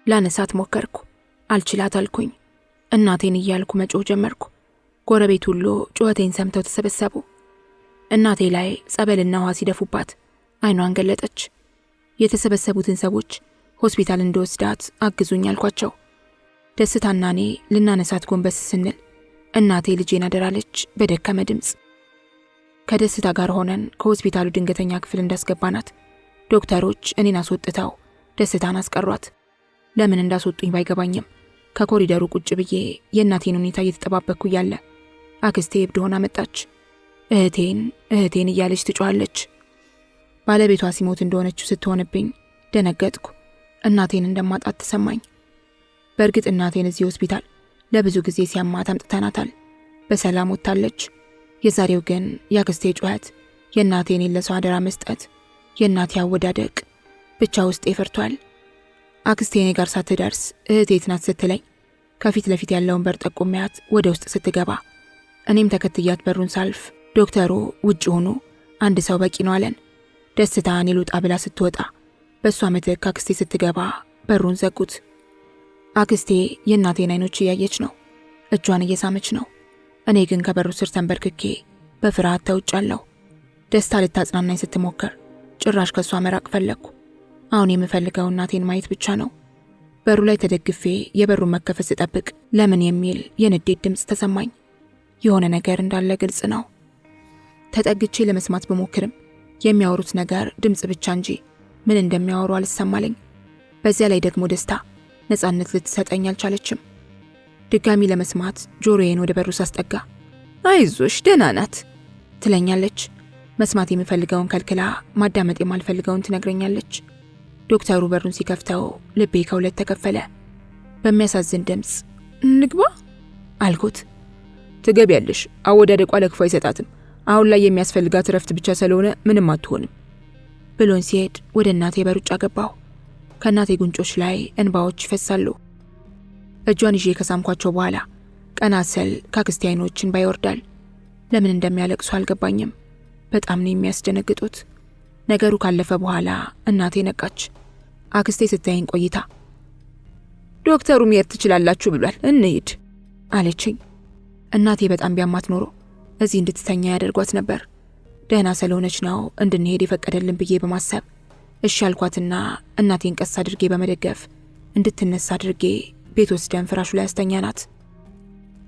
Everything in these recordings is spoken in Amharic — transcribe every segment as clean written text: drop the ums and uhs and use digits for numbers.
ላነሳት ሞከርኩ። አልችላት አልኩኝ። እናቴን እያልኩ መጮህ ጀመርኩ። ጎረቤት ሁሉ ጩኸቴን ሰምተው ተሰበሰቡ። እናቴ ላይ ጸበልና ውሃ ሲደፉባት አይኗን ገለጠች። የተሰበሰቡትን ሰዎች ሆስፒታል እንደወስዳት አግዙኝ አልኳቸው። ደስታና እኔ ልናነሳት ጎንበስ ስንል እናቴ ልጄን አደራለች በደከመ ድምፅ። ከደስታ ጋር ሆነን ከሆስፒታሉ ድንገተኛ ክፍል እንዳስገባናት ዶክተሮች እኔን አስወጥተው ደስታን አስቀሯት። ለምን እንዳስወጡኝ ባይገባኝም ከኮሪደሩ ቁጭ ብዬ የእናቴን ሁኔታ እየተጠባበቅኩ እያለ አክስቴ እብድ ሆና መጣች። እህቴን እያለች ትጮኻለች። ባለቤቷ ሲሞት እንደሆነችው ስትሆንብኝ ደነገጥኩ። እናቴን እንደማጣት ተሰማኝ። በእርግጥ እናቴን እዚህ ሆስፒታል ለብዙ ጊዜ ሲያማት አምጥተናታል። በሰላም ወጥታለች። የዛሬው ግን የአክስቴ ጩኸት፣ የእናቴን ለሰው አደራ መስጠት፣ የእናቴ አወዳደቅ ብቻ ውስጤ ፈርቷል። አክስቴ እኔ ጋር ሳትደርስ እህቴ የት ናት ስትለኝ ከፊት ለፊት ያለውን በር ጠቁሜያት ወደ ውስጥ ስትገባ እኔም ተከትያት በሩን ሳልፍ ዶክተሩ ውጭ ሆኖ አንድ ሰው በቂ ነው አለን። ደስታ እኔ ልውጣ ብላ ስትወጣ በእሷ ምትክ አክስቴ ስትገባ በሩን ዘጉት። አክስቴ የእናቴን አይኖች እያየች ነው፣ እጇን እየሳመች ነው። እኔ ግን ከበሩ ስር ተንበርክኬ በፍርሃት ተውጫለሁ። ደስታ ልታጽናናኝ ስትሞክር ጭራሽ ከእሷ መራቅ ፈለግኩ። አሁን የምፈልገው እናቴን ማየት ብቻ ነው። በሩ ላይ ተደግፌ የበሩን መከፈት ስጠብቅ ለምን የሚል የንዴት ድምፅ ተሰማኝ። የሆነ ነገር እንዳለ ግልጽ ነው። ተጠግቼ ለመስማት በሞክርም የሚያወሩት ነገር ድምፅ ብቻ እንጂ ምን እንደሚያወሩ አልሰማለኝ። በዚያ ላይ ደግሞ ደስታ ነፃነት ልትሰጠኝ አልቻለችም። ድጋሚ ለመስማት ጆሮዬን ወደ በሩ ሳስጠጋ አይዞሽ ደህና ናት ትለኛለች። መስማት የምፈልገውን ከልክላ ማዳመጥ የማልፈልገውን ትነግረኛለች። ዶክተሩ በሩን ሲከፍተው ልቤ ከሁለት ተከፈለ። በሚያሳዝን ድምፅ እንግባ አልኩት። ትገቢያለሽ፣ አወዳደቋ ለክፉ አይሰጣትም። አሁን ላይ የሚያስፈልጋት እረፍት ብቻ ስለሆነ ምንም አትሆንም ብሎን ሲሄድ ወደ እናቴ በሩጫ ገባሁ። ከእናቴ ጉንጮች ላይ እንባዎች ይፈሳሉ። እጇን ይዤ ከሳምኳቸው በኋላ ቀና ስል ከአክስቴ አይኖች እንባ ይወርዳል። ለምን እንደሚያለቅሱ አልገባኝም። በጣም ነው የሚያስደነግጡት። ነገሩ ካለፈ በኋላ እናቴ ነቃች። አክስቴ ስታየኝ ቆይታ ዶክተሩ መሄድ ትችላላችሁ ብሏል፣ እንሂድ አለችኝ። እናቴ በጣም ቢያማት ኖሮ እዚህ እንድትተኛ ያደርጓት ነበር። ደህና ስለሆነች ነው እንድንሄድ የፈቀደልን ብዬ በማሰብ እሺ አልኳትና እናቴን ቀስ አድርጌ በመደገፍ እንድትነሳ አድርጌ ቤት ወስደን ፍራሹ ላይ አስተኛናት።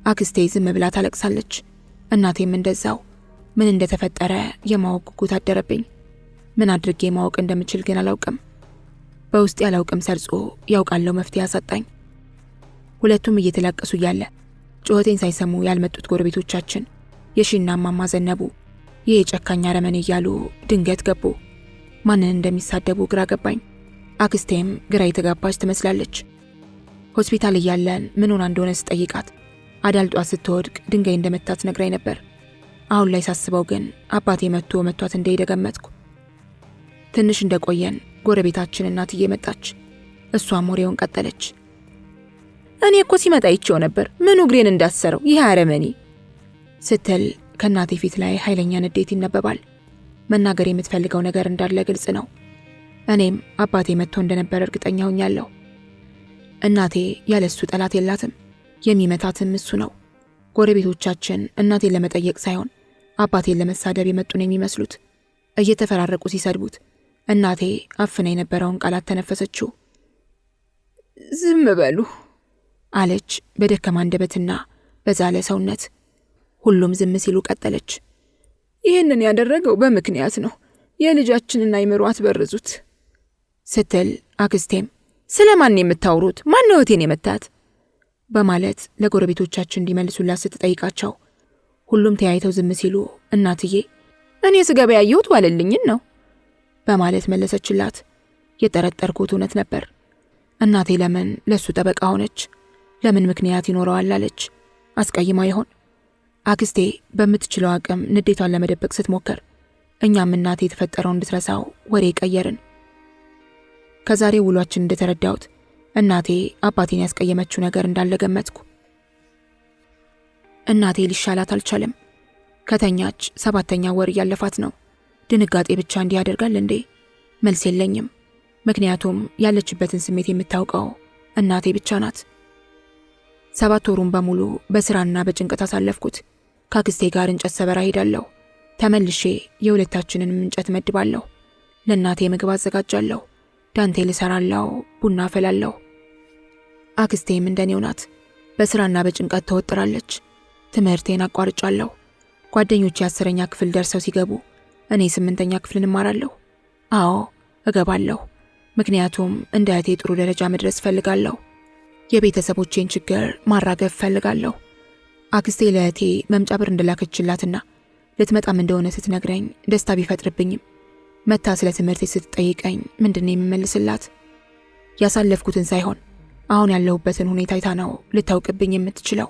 አክስቴ ዝም ብላ ታለቅሳለች። እናቴም እንደዛው። ምን እንደተፈጠረ የማወቅ ጉጉት አደረብኝ። ምን አድርጌ ማወቅ እንደምችል ግን አላውቅም። በውስጥ ያላውቅም ሰርጾ ያውቃለው መፍትሄ አሳጣኝ። ሁለቱም እየተላቀሱ እያለ ጩኸቴን ሳይሰሙ ያልመጡት ጎረቤቶቻችን የሺና እማማ ዘነቡ ይህ ጨካኝ አረመኔ እያሉ ድንገት ገቡ። ማንን እንደሚሳደቡ ግራ ገባኝ። አክስቴም ግራ የተጋባች ትመስላለች። ሆስፒታል እያለን ምን ሆና እንደሆነ ስጠይቃት አዳልጧት ስትወድቅ ድንጋይ እንደመታት ነግራኝ ነበር። አሁን ላይ ሳስበው ግን አባቴ መቷት እንደሄደ ገመትኩ። ትንሽ እንደቆየን ጎረቤታችን እናትዬ መጣች። እሷም ወሬውን ቀጠለች። እኔ እኮ ሲመጣ ይቼው ነበር፣ ምኑ እግሬን እንዳሰረው ይህ አረመኔ ስትል ከእናቴ ፊት ላይ ኃይለኛ ንዴት ይነበባል። መናገር የምትፈልገው ነገር እንዳለ ግልጽ ነው። እኔም አባቴ መጥቶ እንደነበር እርግጠኛ ሆኛለሁ። እናቴ ያለሱ ጠላት የላትም፣ የሚመታትም እሱ ነው። ጎረቤቶቻችን እናቴን ለመጠየቅ ሳይሆን አባቴን ለመሳደብ የመጡ ነው የሚመስሉት። እየተፈራረቁ ሲሰድቡት እናቴ አፍና የነበረውን ቃላት ተነፈሰችው። ዝም በሉ አለች በደከማ አንደበትና በዛለ ሰውነት። ሁሉም ዝም ሲሉ ቀጠለች። ይህንን ያደረገው በምክንያት ነው፣ የልጃችንን አይምሮ አትበርዙት ስትል አክስቴም ስለማን የምታወሩት? ማን ነው እህቴን የመታት? በማለት ለጎረቤቶቻችን እንዲመልሱላት ስትጠይቃቸው ሁሉም ተያይተው ዝም ሲሉ እናትዬ እኔ ስገባ ያየሁት ዋለልኝን ነው በማለት መለሰችላት። የጠረጠርኩት እውነት ነበር። እናቴ ለምን ለሱ ጠበቃ ሆነች? ለምን ምክንያት ይኖረዋል አለች? አስቀይማ ይሆን? አክስቴ በምትችለው አቅም ንዴቷን ለመደበቅ ስትሞክር እኛም እናቴ የተፈጠረው እንድትረሳው ወሬ ቀየርን። ከዛሬ ውሏችን እንደተረዳሁት እናቴ አባቴን ያስቀየመችው ነገር እንዳለ ገመትኩ። እናቴ ሊሻላት አልቻለም። ከተኛች 7ኛ ወር እያለፋት ነው። ድንጋጤ ብቻ እንዲህ ያደርጋል እንዴ? መልስ የለኝም። ምክንያቱም ያለችበትን ስሜት የምታውቀው እናቴ ብቻ ናት። 7 ወሩን በሙሉ በስራና በጭንቀት አሳለፍኩት። ከአክስቴ ጋር እንጨት ሰበራ ሄዳለሁ። ተመልሼ የሁለታችንንም እንጨት መድባለሁ። ለእናቴ ምግብ አዘጋጃለሁ። ዳንቴል እሰራለሁ፣ ቡና አፈላለሁ። አክስቴም እንደኔው ናት። በስራና በጭንቀት ተወጥራለች። ትምህርቴን አቋርጫለሁ። ጓደኞቼ 10ኛ ክፍል ደርሰው ሲገቡ እኔ 8ኛ ክፍልን እማራለሁ። አዎ እገባለሁ። ምክንያቱም እንደ እህቴ ጥሩ ደረጃ መድረስ ፈልጋለሁ። የቤተሰቦቼን ችግር ማራገፍ ፈልጋለሁ። አክስቴ ለእህቴ መምጫ ብር እንደላከችላትና ልትመጣም እንደሆነ ስትነግረኝ ደስታ ቢፈጥርብኝም መታ ስለ ትምህርቴ ስትጠይቀኝ ምንድነው የምመልስላት? ያሳለፍኩትን ሳይሆን አሁን ያለሁበትን ሁኔታ አይታ ነው ልታውቅብኝ የምትችለው።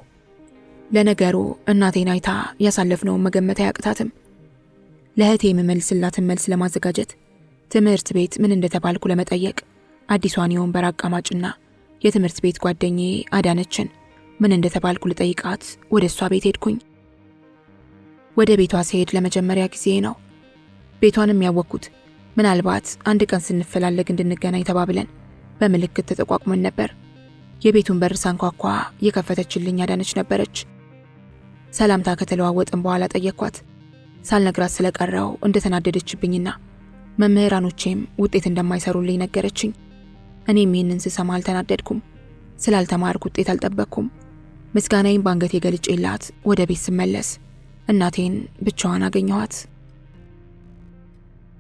ለነገሩ እናቴን አይታ ያሳለፍነውን መገመት አያቅታትም። ለእህቴ የምመልስላትን መልስ ለማዘጋጀት ትምህርት ቤት ምን እንደተባልኩ ለመጠየቅ አዲሷን የወንበር አቃማጭና የትምህርት ቤት ጓደኛዬ አዳነችን ምን እንደተባልኩ ልጠይቃት ወደ እሷ ቤት ሄድኩኝ። ወደ ቤቷ ስሄድ ለመጀመሪያ ጊዜ ነው። ቤቷንም ያወቅኩት ምናልባት አንድ ቀን ስንፈላለግ እንድንገናኝ ተባብለን በምልክት ተጠቋቁመን ነበር። የቤቱን በር ሳንኳኳ የከፈተችልኝ አዳነች ነበረች። ሰላምታ ከተለዋወጥን በኋላ ጠየቅኳት። ሳልነግራት ስለቀረው እንደተናደደችብኝና መምህራኖቼም ውጤት እንደማይሰሩልኝ ነገረችኝ። እኔም ይህንን ስሰማ አልተናደድኩም። ስላልተማርኩ ውጤት አልጠበቅኩም። ምስጋናዬን ባንገቴ ገልጬላት ወደ ቤት ስመለስ እናቴን ብቻዋን አገኘኋት።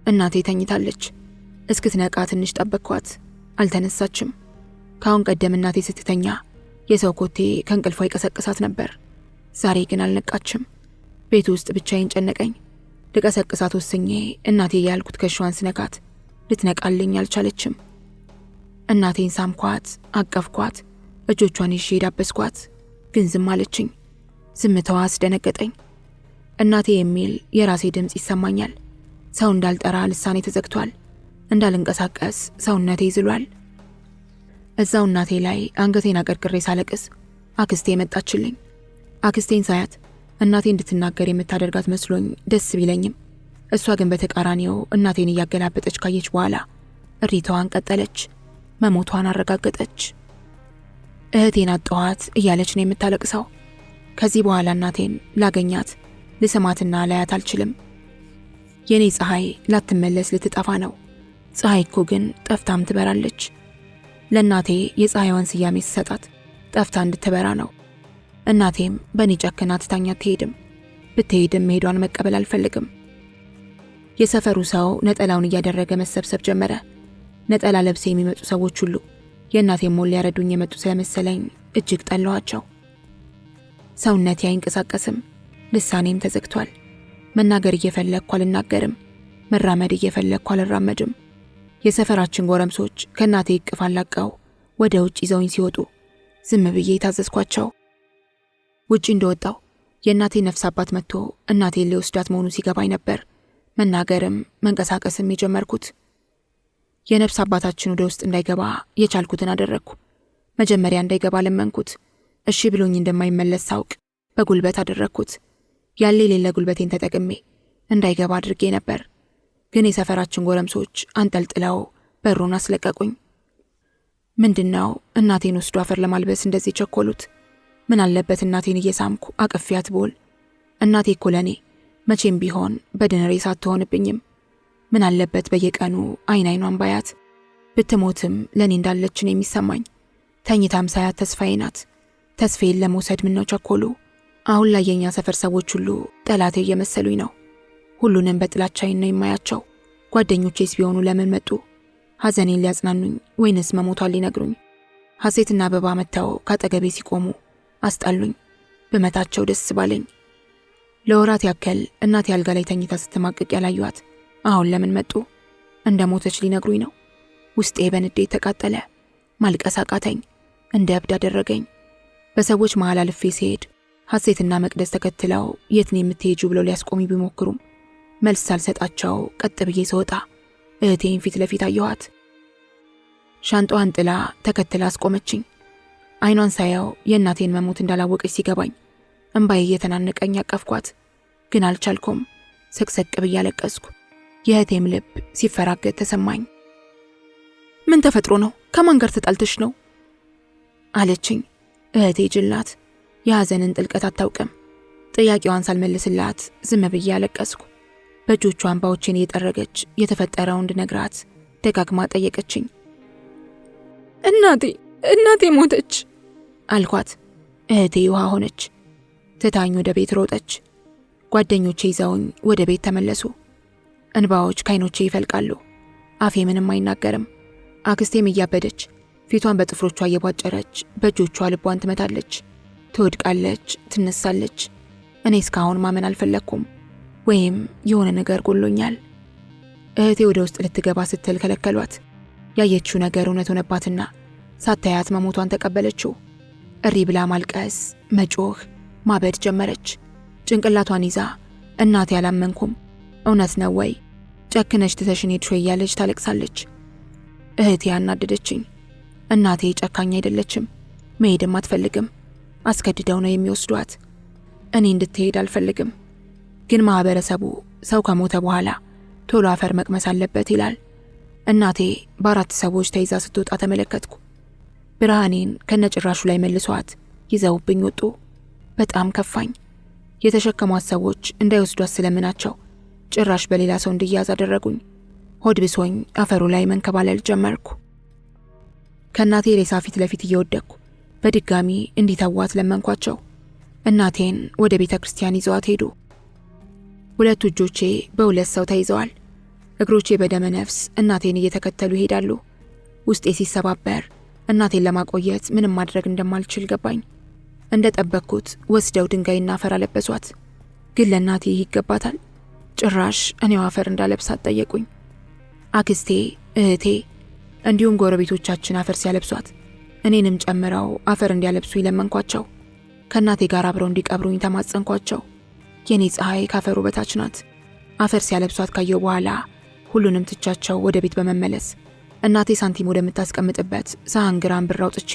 እናቴ ተኝታለች። እስክትነቃ ትንሽ ጠበቅኳት። አልተነሳችም። ካሁን ቀደም እናቴ ስትተኛ የሰው ኮቴ ከእንቅልፏ ይቀሰቅሳት ነበር። ዛሬ ግን አልነቃችም። ቤት ውስጥ ብቻዬን ጨነቀኝ። ልቀሰቅሳት ወስኜ እናቴ ያልኩ ትከሻዋን ስነካት ልትነቃልኝ አልቻለችም። እናቴን ሳምኳት፣ አቀፍኳት፣ እጆቿን ይዤ ዳበስኳት። ግን ዝም አለችኝ። ዝምታዋ አስደነገጠኝ። እናቴ የሚል የራሴ ድምፅ ይሰማኛል። ሰው እንዳልጠራ ልሳኔ ተዘግቷል። እንዳልንቀሳቀስ ሰውነቴ ይዝሏል። እዛው እናቴ ላይ አንገቴን አቀርቅሬ ሳለቅስ አክስቴ መጣችልኝ። አክስቴን ሳያት እናቴ እንድትናገር የምታደርጋት መስሎኝ ደስ ቢለኝም እሷ ግን በተቃራኒው እናቴን እያገላበጠች ካየች በኋላ እሪታዋን ቀጠለች። መሞቷን አረጋገጠች። እህቴን አጣኋት እያለች ነው የምታለቅሰው። ከዚህ በኋላ እናቴን ላገኛት ልስማትና ላያት አልችልም። የኔ ፀሐይ ላትመለስ ልትጠፋ ነው። ፀሐይ እኮ ግን ጠፍታም ትበራለች። ለእናቴ የፀሐይዋን ስያሜ ስሰጣት ጠፍታ እንድትበራ ነው። እናቴም በእኔ ጨክና ትታኝ አትሄድም። ብትሄድም መሄዷን መቀበል አልፈልግም። የሰፈሩ ሰው ነጠላውን እያደረገ መሰብሰብ ጀመረ። ነጠላ ለብሴ የሚመጡ ሰዎች ሁሉ የእናቴን ሞት ሊያረዱኝ የመጡ ስለመሰለኝ እጅግ ጠላኋቸው። ሰውነቴ አይንቀሳቀስም። ልሳኔም ተዘግቷል። መናገር እየፈለግኩ አልናገርም። መራመድ እየፈለግኩ አልራመድም። የሰፈራችን ጎረምሶች ከእናቴ እቅፍ አላቀው ወደ ውጭ ይዘውኝ ሲወጡ ዝም ብዬ ታዘዝኳቸው። ውጭ እንደወጣው የእናቴ ነፍስ አባት መጥቶ እናቴን ሊወስዳት መሆኑ ሲገባኝ ነበር መናገርም መንቀሳቀስም የጀመርኩት። የነፍስ አባታችን ወደ ውስጥ እንዳይገባ የቻልኩትን አደረግኩ። መጀመሪያ እንዳይገባ ለመንኩት። እሺ ብሎኝ እንደማይመለስ ሳውቅ በጉልበት አደረግኩት። ያለ የሌለ ጉልበቴን ተጠቅሜ እንዳይገባ አድርጌ ነበር። ግን የሰፈራችን ጎረምሶች አንጠልጥለው በሩን አስለቀቁኝ። ምንድነው እናቴን ወስዶ አፈር ለማልበስ እንደዚህ ቸኮሉት? ምን አለበት እናቴን እየሳምኩ አቅፊያት ብውል? እናቴ እኮ ለኔ መቼም ቢሆን በድን ሬሳ አትሆንብኝም። ምን አለበት በየቀኑ አይኗን ባያት? ብትሞትም ለኔ እንዳለችን የሚሰማኝ። ተኝታም ሳያት ተስፋዬ ናት። ተስፋዬን ለመውሰድ ምነው ቸኮሉ? አሁን ላይ የኛ ሰፈር ሰዎች ሁሉ ጠላቴ እየመሰሉኝ ነው። ሁሉንም በጥላቻዬ ነው የማያቸው። ጓደኞቼስ ቢሆኑ ለምን መጡ? ሐዘኔን ሊያጽናኑኝ ወይንስ መሞቷን ሊነግሩኝ? ሐሴትና አበባ መጥተው ካጠገቤ ሲቆሙ አስጣሉኝ። በመታቸው ደስ ባለኝ። ለወራት ያክል እናቴ አልጋ ላይ ተኝታ ስትማቅቅ ያላዩት አሁን ለምን መጡ? እንደ ሞተች ሊነግሩኝ ነው? ውስጤ በንዴት ተቃጠለ። ማልቀስ አቃተኝ። እንደ እብድ አደረገኝ። በሰዎች መሃል አልፌ ሲሄድ ሐሴትና መቅደስ ተከትለው የት ነው የምትሄጂው ብለው ሊያስቆሙኝ ቢሞክሩም መልስ ሳልሰጣቸው ቀጥ ብዬ ስወጣ እህቴን ፊት ለፊት አየኋት። ሻንጣዋን ጥላ ተከትላ አስቆመችኝ። አይኗን ሳያው የእናቴን መሞት እንዳላወቀች ሲገባኝ እንባዬ እየተናነቀኝ አቀፍኳት። ግን አልቻልኩም። ሰቅሰቅ ብዬ አለቀስኩ። የእህቴም ልብ ሲፈራገጥ ተሰማኝ። ምን ተፈጥሮ ነው? ከማን ጋር ተጣልተሽ ነው? አለችኝ። እህቴ ጅል ናት። የሐዘንን ጥልቀት አታውቅም። ጥያቄዋን ሳልመልስላት ዝም ብዬ አለቀስኩ። በእጆቿ እንባዎቼን እየጠረገች የተፈጠረውን እንድነግራት ደጋግማ ጠየቀችኝ። እናቴ ሞተች አልኳት። እህቴ ውሃ ሆነች። ትታኝ ወደ ቤት ሮጠች። ጓደኞቼ ይዘውኝ ወደ ቤት ተመለሱ። እንባዎች ከዓይኖቼ ይፈልቃሉ። አፌ ምንም አይናገርም። አክስቴም እያበደች ፊቷን በጥፍሮቿ እየቧጨረች በእጆቿ ልቧን ትመታለች። ትወድቃለች፣ ትነሳለች። እኔ እስካሁን ማመን አልፈለግኩም፣ ወይም የሆነ ነገር ጎሎኛል። እህቴ ወደ ውስጥ ልትገባ ስትል ከለከሏት። ያየችው ነገር እውነት ሆነባትና ሳታያት መሞቷን ተቀበለችው። እሪ ብላ ማልቀስ፣ መጮህ፣ ማበድ ጀመረች። ጭንቅላቷን ይዛ እናቴ አላመንኩም፣ እውነት ነው ወይ? ጨክነሽ ትተሽን ሄድሽ ወይ እያለች ታለቅሳለች። እህቴ አናደደችኝ። እናቴ ጨካኝ አይደለችም፣ መሄድም አትፈልግም። አስገድደው ነው የሚወስዷት። እኔ እንድትሄድ አልፈልግም፣ ግን ማህበረሰቡ ሰው ከሞተ በኋላ ቶሎ አፈር መቅመስ አለበት ይላል። እናቴ በአራት ሰዎች ተይዛ ስትወጣ ተመለከትኩ። ብርሃኔን ከነጭራሹ ላይ መልሷት ይዘውብኝ ወጡ። በጣም ከፋኝ። የተሸከሟት ሰዎች እንዳይወስዷት ስለምናቸው ጭራሽ በሌላ ሰው እንድያዝ አደረጉኝ። ሆድ ብሶኝ አፈሩ ላይ መንከባለል ጀመርኩ። ከእናቴ ሬሳ ፊት ለፊት እየወደቅኩ በድጋሚ እንዲተዋት ለመንኳቸው። እናቴን ወደ ቤተ ክርስቲያን ይዘዋት ሄዱ። ሁለቱ እጆቼ በሁለት ሰው ተይዘዋል። እግሮቼ በደመ ነፍስ እናቴን እየተከተሉ ይሄዳሉ። ውስጤ ሲሰባበር እናቴን ለማቆየት ምንም ማድረግ እንደማልችል ገባኝ። እንደ ጠበቅኩት ወስደው ድንጋይና አፈር አለበሷት። ግን ለእናቴ ይህ ይገባታል? ጭራሽ እኔው አፈር እንዳለብሳት ጠየቁኝ። አክስቴ፣ እህቴ እንዲሁም ጎረቤቶቻችን አፈር ሲያለብሷት እኔንም ጨምረው አፈር እንዲያለብሱ ይለመንኳቸው። ከእናቴ ጋር አብረው እንዲቀብሩኝ ተማጸንኳቸው። የኔ ፀሐይ ካፈሩ በታች ናት። አፈር ሲያለብሷት ካየው በኋላ ሁሉንም ትቻቸው ወደ ቤት በመመለስ እናቴ ሳንቲም ወደምታስቀምጥበት ሳህን ግራም ብር አውጥቼ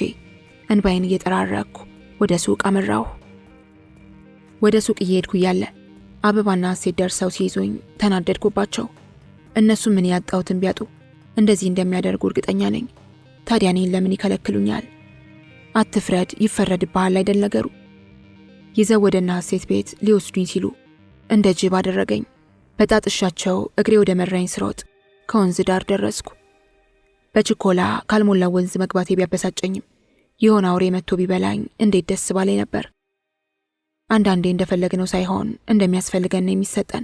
እንባዬን እየጠራረኩ ወደ ሱቅ አመራሁ። ወደ ሱቅ እየሄድኩ እያለ አበባና ሴት ደርሰው ሲይዙኝ ተናደድኩባቸው። እነሱ ምን ያጣሁትን ቢያጡ እንደዚህ እንደሚያደርጉ እርግጠኛ ነኝ። ታዲያ እኔን ለምን ይከለክሉኛል? አትፍረድ ይፈረድብሃል አይደል ነገሩ። ይዘው ወደ ሴት ቤት ሊወስዱኝ ሲሉ እንደ ጅብ አደረገኝ። በጣጥሻቸው እግሬ ወደ መራኝ ስሮጥ ከወንዝ ዳር ደረስኩ። በችኮላ ካልሞላው ወንዝ መግባቴ ቢያበሳጨኝም የሆነ አውሬ መጥቶ ቢበላኝ እንዴት ደስ ባለኝ ነበር። አንዳንዴ እንደፈለግነው ሳይሆን እንደሚያስፈልገን ነው የሚሰጠን።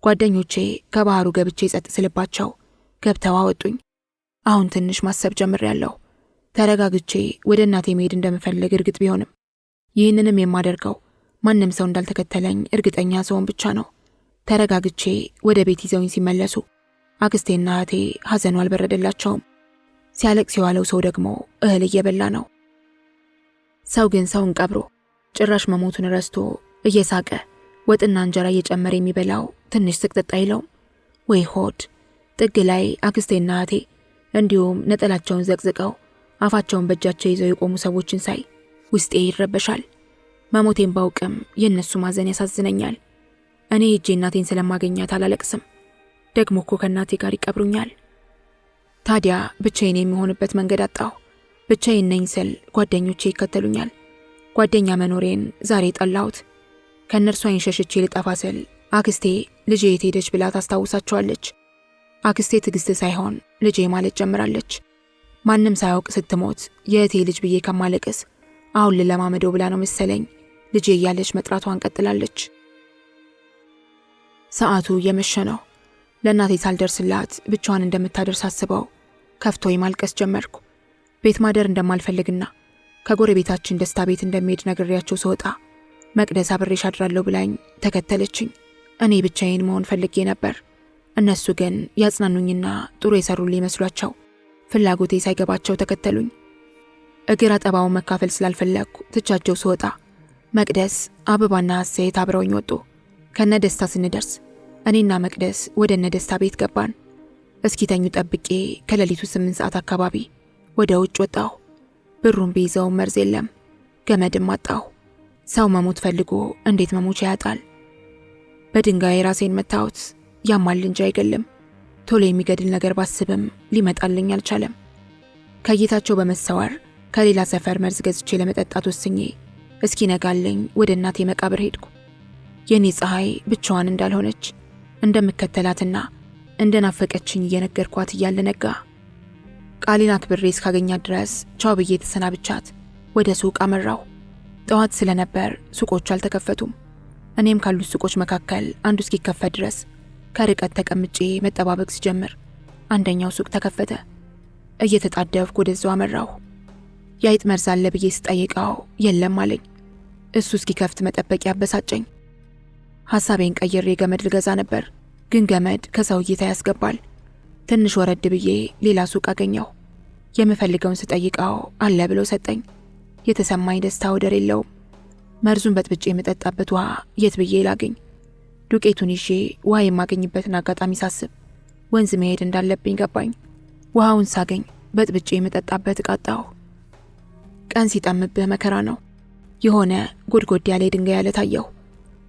ጓደኞቼ ከባህሩ ገብቼ ጸጥ ስልባቸው ገብተው አወጡኝ። አሁን ትንሽ ማሰብ ጀምሬያለሁ። ተረጋግቼ ወደ እናቴ መሄድ እንደምፈልግ እርግጥ ቢሆንም ይህንንም የማደርገው ማንም ሰው እንዳልተከተለኝ እርግጠኛ ስሆን ብቻ ነው። ተረጋግቼ ወደ ቤት ይዘውኝ ሲመለሱ አክስቴና እህቴ ሐዘኑ አልበረደላቸውም። ሲያለቅስ የዋለው ሰው ደግሞ እህል እየበላ ነው። ሰው ግን ሰውን ቀብሮ ጭራሽ መሞቱን ረስቶ እየሳቀ ወጥና እንጀራ እየጨመረ የሚበላው ትንሽ ስቅጥጥ አይለውም ወይ? ሆድ ጥግ ላይ አክስቴና እህቴ እንዲሁም ነጠላቸውን ዘቅዝቀው አፋቸውን በእጃቸው ይዘው የቆሙ ሰዎችን ሳይ ውስጤ ይረበሻል። መሞቴን ባውቅም የእነሱ ማዘን ያሳዝነኛል። እኔ ሄጄ እናቴን ስለማገኛት አላለቅስም። ደግሞ እኮ ከእናቴ ጋር ይቀብሩኛል። ታዲያ ብቻዬን የሚሆንበት መንገድ አጣሁ። ብቻዬን ነኝ ስል ጓደኞቼ ይከተሉኛል። ጓደኛ መኖሬን ዛሬ ጠላሁት። ከእነርሱ ዓይን ሸሽቼ ልጠፋ ስል አክስቴ ልጄ የት ሄደች ብላ ታስታውሳቸዋለች። አክስቴ ትዕግስት ሳይሆን ልጄ ማለት ጀምራለች። ማንም ሳያውቅ ስትሞት የእህቴ ልጅ ብዬ ከማለቅስ አሁን ልለማመደው ብላ ነው መሰለኝ ልጄ እያለች መጥራቷን ቀጥላለች። ሰዓቱ እየመሸ ነው። ለእናቴ ሳልደርስላት ብቻዋን እንደምታደርስ አስበው ከፍቶኝ ማልቀስ ጀመርኩ። ቤት ማደር እንደማልፈልግና ከጎረቤታችን ደስታ ቤት እንደሚሄድ ነግሬያቸው ስወጣ መቅደስ አብሬሽ አድራለሁ ብላኝ ተከተለችኝ። እኔ ብቻዬን መሆን ፈልጌ ነበር። እነሱ ግን ያጽናኑኝና ጥሩ የሰሩልኝ መስሏቸው ፍላጎቴ ሳይገባቸው ተከተሉኝ። እግር አጠባውን መካፈል ስላልፈለግኩ ትቻቸው ስወጣ መቅደስ፣ አበባና ሴት አብረውኝ ወጡ። ከነ ደስታ ስንደርስ እኔና መቅደስ ወደ እነ ደስታ ቤት ገባን። እስኪተኙ ጠብቄ ከሌሊቱ 8 ሰዓት አካባቢ ወደ ውጭ ወጣሁ። ብሩን ቢይዘው መርዝ የለም፣ ገመድም አጣሁ። ሰው መሞት ፈልጎ እንዴት መሞቻ ያጣል? በድንጋይ ራሴን መታሁት። ያማል እንጂ አይገልም። ቶሎ የሚገድል ነገር ባስብም ሊመጣልኝ አልቻለም። ከእይታቸው በመሰወር ከሌላ ሰፈር መርዝ ገዝቼ ለመጠጣት ወስኜ እስኪ ነጋለኝ ወደ እናቴ መቃብር ሄድኩ። የኔ ፀሐይ ብቻዋን እንዳልሆነች እንደምከተላትና እንደናፈቀችኝ እየነገርኳት እያለ ነጋ። ቃሌን አክብሬ እስካገኛት ድረስ ቻው ብዬ ተሰናብቻት ወደ ሱቅ አመራሁ። ጠዋት ስለነበር ሱቆቹ አልተከፈቱም። እኔም ካሉት ሱቆች መካከል አንዱ እስኪከፈት ድረስ ከርቀት ተቀምጬ መጠባበቅ ሲጀምር አንደኛው ሱቅ ተከፈተ። እየተጣደፍኩ ወደዛው አመራሁ። የአይጥ መርዝ አለ ብዬ ስጠይቀው የለም አለኝ። እሱ እስኪከፍት መጠበቅ ያበሳጨኝ። ሐሳቤን ቀይሬ ገመድ ልገዛ ነበር፣ ግን ገመድ ከሰው እይታ ያስገባል። ትንሽ ወረድ ብዬ ሌላ ሱቅ አገኘሁ። የምፈልገውን ስጠይቀው አለ ብሎ ሰጠኝ። የተሰማኝ ደስታ ወደር የለውም። መርዙን በጥብጬ የምጠጣበት ውሃ የት ብዬ ላገኝ? ዱቄቱን ይዤ ውሃ የማገኝበትን አጋጣሚ ሳስብ ወንዝ መሄድ እንዳለብኝ ገባኝ። ውሃውን ሳገኝ በጥብጬ የምጠጣበት ቃጣሁ። ቀን ሲጠምብህ መከራ ነው። የሆነ ጎድጎድ ያለ ድንጋይ አለት አየሁ።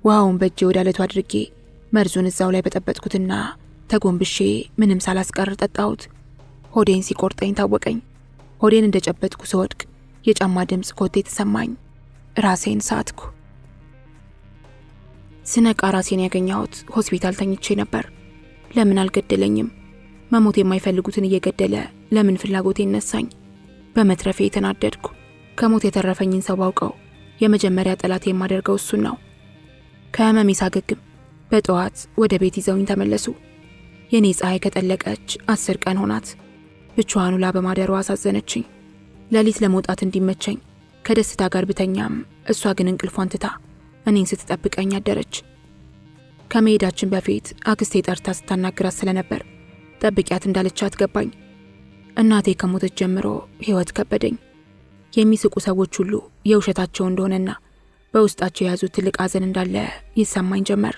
ውሃውን በእጄ ወደ አለቱ አድርጌ መርዙን እዛው ላይ በጠበጥኩትና ተጎንብሼ ምንም ሳላስቀር ጠጣሁት። ሆዴን ሲቆርጠኝ ታወቀኝ። ሆዴን እንደጨበጥኩ ስወድቅ የጫማ ድምፅ ኮቴ ተሰማኝ። ራሴን ሳትኩ። ስነቃ ራሴን ያገኘሁት ሆስፒታል ተኝቼ ነበር። ለምን አልገደለኝም? መሞት የማይፈልጉትን እየገደለ ለምን ፍላጎቴ ነሳኝ? በመትረፌ የተናደድኩ። ከሞት የተረፈኝን ሰው ባውቀው የመጀመሪያ ጠላት የማደርገው እሱን ነው። ከህመሜ ሳገግም በጠዋት ወደ ቤት ይዘውኝ ተመለሱ። የኔ ፀሐይ ከጠለቀች 10 ቀን ሆናት። ብቻዋን ውላ በማደሯ አሳዘነችኝ። ሌሊት ለመውጣት እንዲመቸኝ ከደስታ ጋር ብተኛም እሷ ግን እንቅልፏን ትታ እኔን ስትጠብቀኝ አደረች። ከመሄዳችን በፊት አክስቴ ጠርታ ስታናግራት ስለነበር ጠብቂያት እንዳለቻት ገባኝ። እናቴ ከሞተች ጀምሮ ህይወት ከበደኝ። የሚስቁ ሰዎች ሁሉ የውሸታቸው እንደሆነና በውስጣቸው የያዙት ትልቅ ሐዘን እንዳለ ይሰማኝ ጀመር።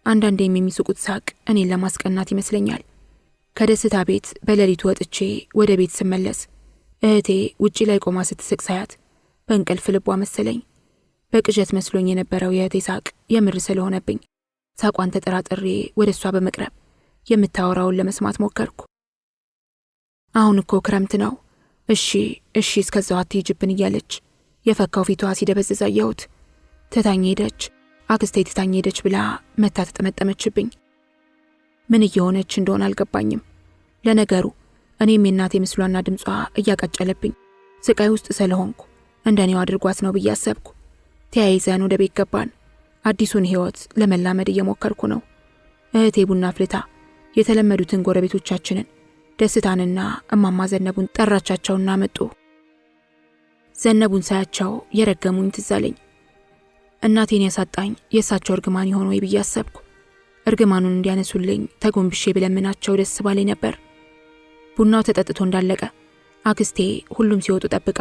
አንዳንዴም የሚስቁት ሳቅ እኔን ለማስቀናት ይመስለኛል። ከደስታ ቤት በሌሊቱ ወጥቼ ወደ ቤት ስመለስ እህቴ ውጪ ላይ ቆማ ስትስቅ ሳያት በእንቅልፍ ልቧ መሰለኝ። በቅዠት መስሎኝ የነበረው የእህቴ ሳቅ የምር ስለሆነብኝ ሳቋን ተጠራጥሬ ወደ እሷ በመቅረብ የምታወራውን ለመስማት ሞከርኩ። አሁን እኮ ክረምት ነው፣ እሺ እስከዛው አትሂጂብን እያለች የፈካው ፊቷ ሲደበዝዝ አየሁት። ትታኝ ሄደች። አክስቴ ትታኝ ሄደች ብላ መታ ተጠመጠመችብኝ። ምን እየሆነች እንደሆነ አልገባኝም። ለነገሩ እኔም የእናቴ ምስሏና ድምጿ እያቀጨለብኝ ስቃይ ውስጥ ስለሆንኩ እንደኔው አድርጓት ነው ብዬ አሰብኩ። ተያይዘን ወደ ቤት ገባን። አዲሱን ህይወት ለመላመድ እየሞከርኩ ነው። እህቴ ቡና አፍልታ የተለመዱትን ጎረቤቶቻችንን ደስታንና እማማ ዘነቡን ጠራቻቸውና መጡ። ዘነቡን ሳያቸው የረገሙኝ ትዝ አለኝ። እናቴን ያሳጣኝ የእሳቸው እርግማን ይሆን ወይ ብዬ አሰብኩ። እርግማኑን እንዲያነሱልኝ ተጎንብሼ ብለምናቸው ደስ ባለኝ ነበር። ቡናው ተጠጥቶ እንዳለቀ አክስቴ ሁሉም ሲወጡ ጠብቃ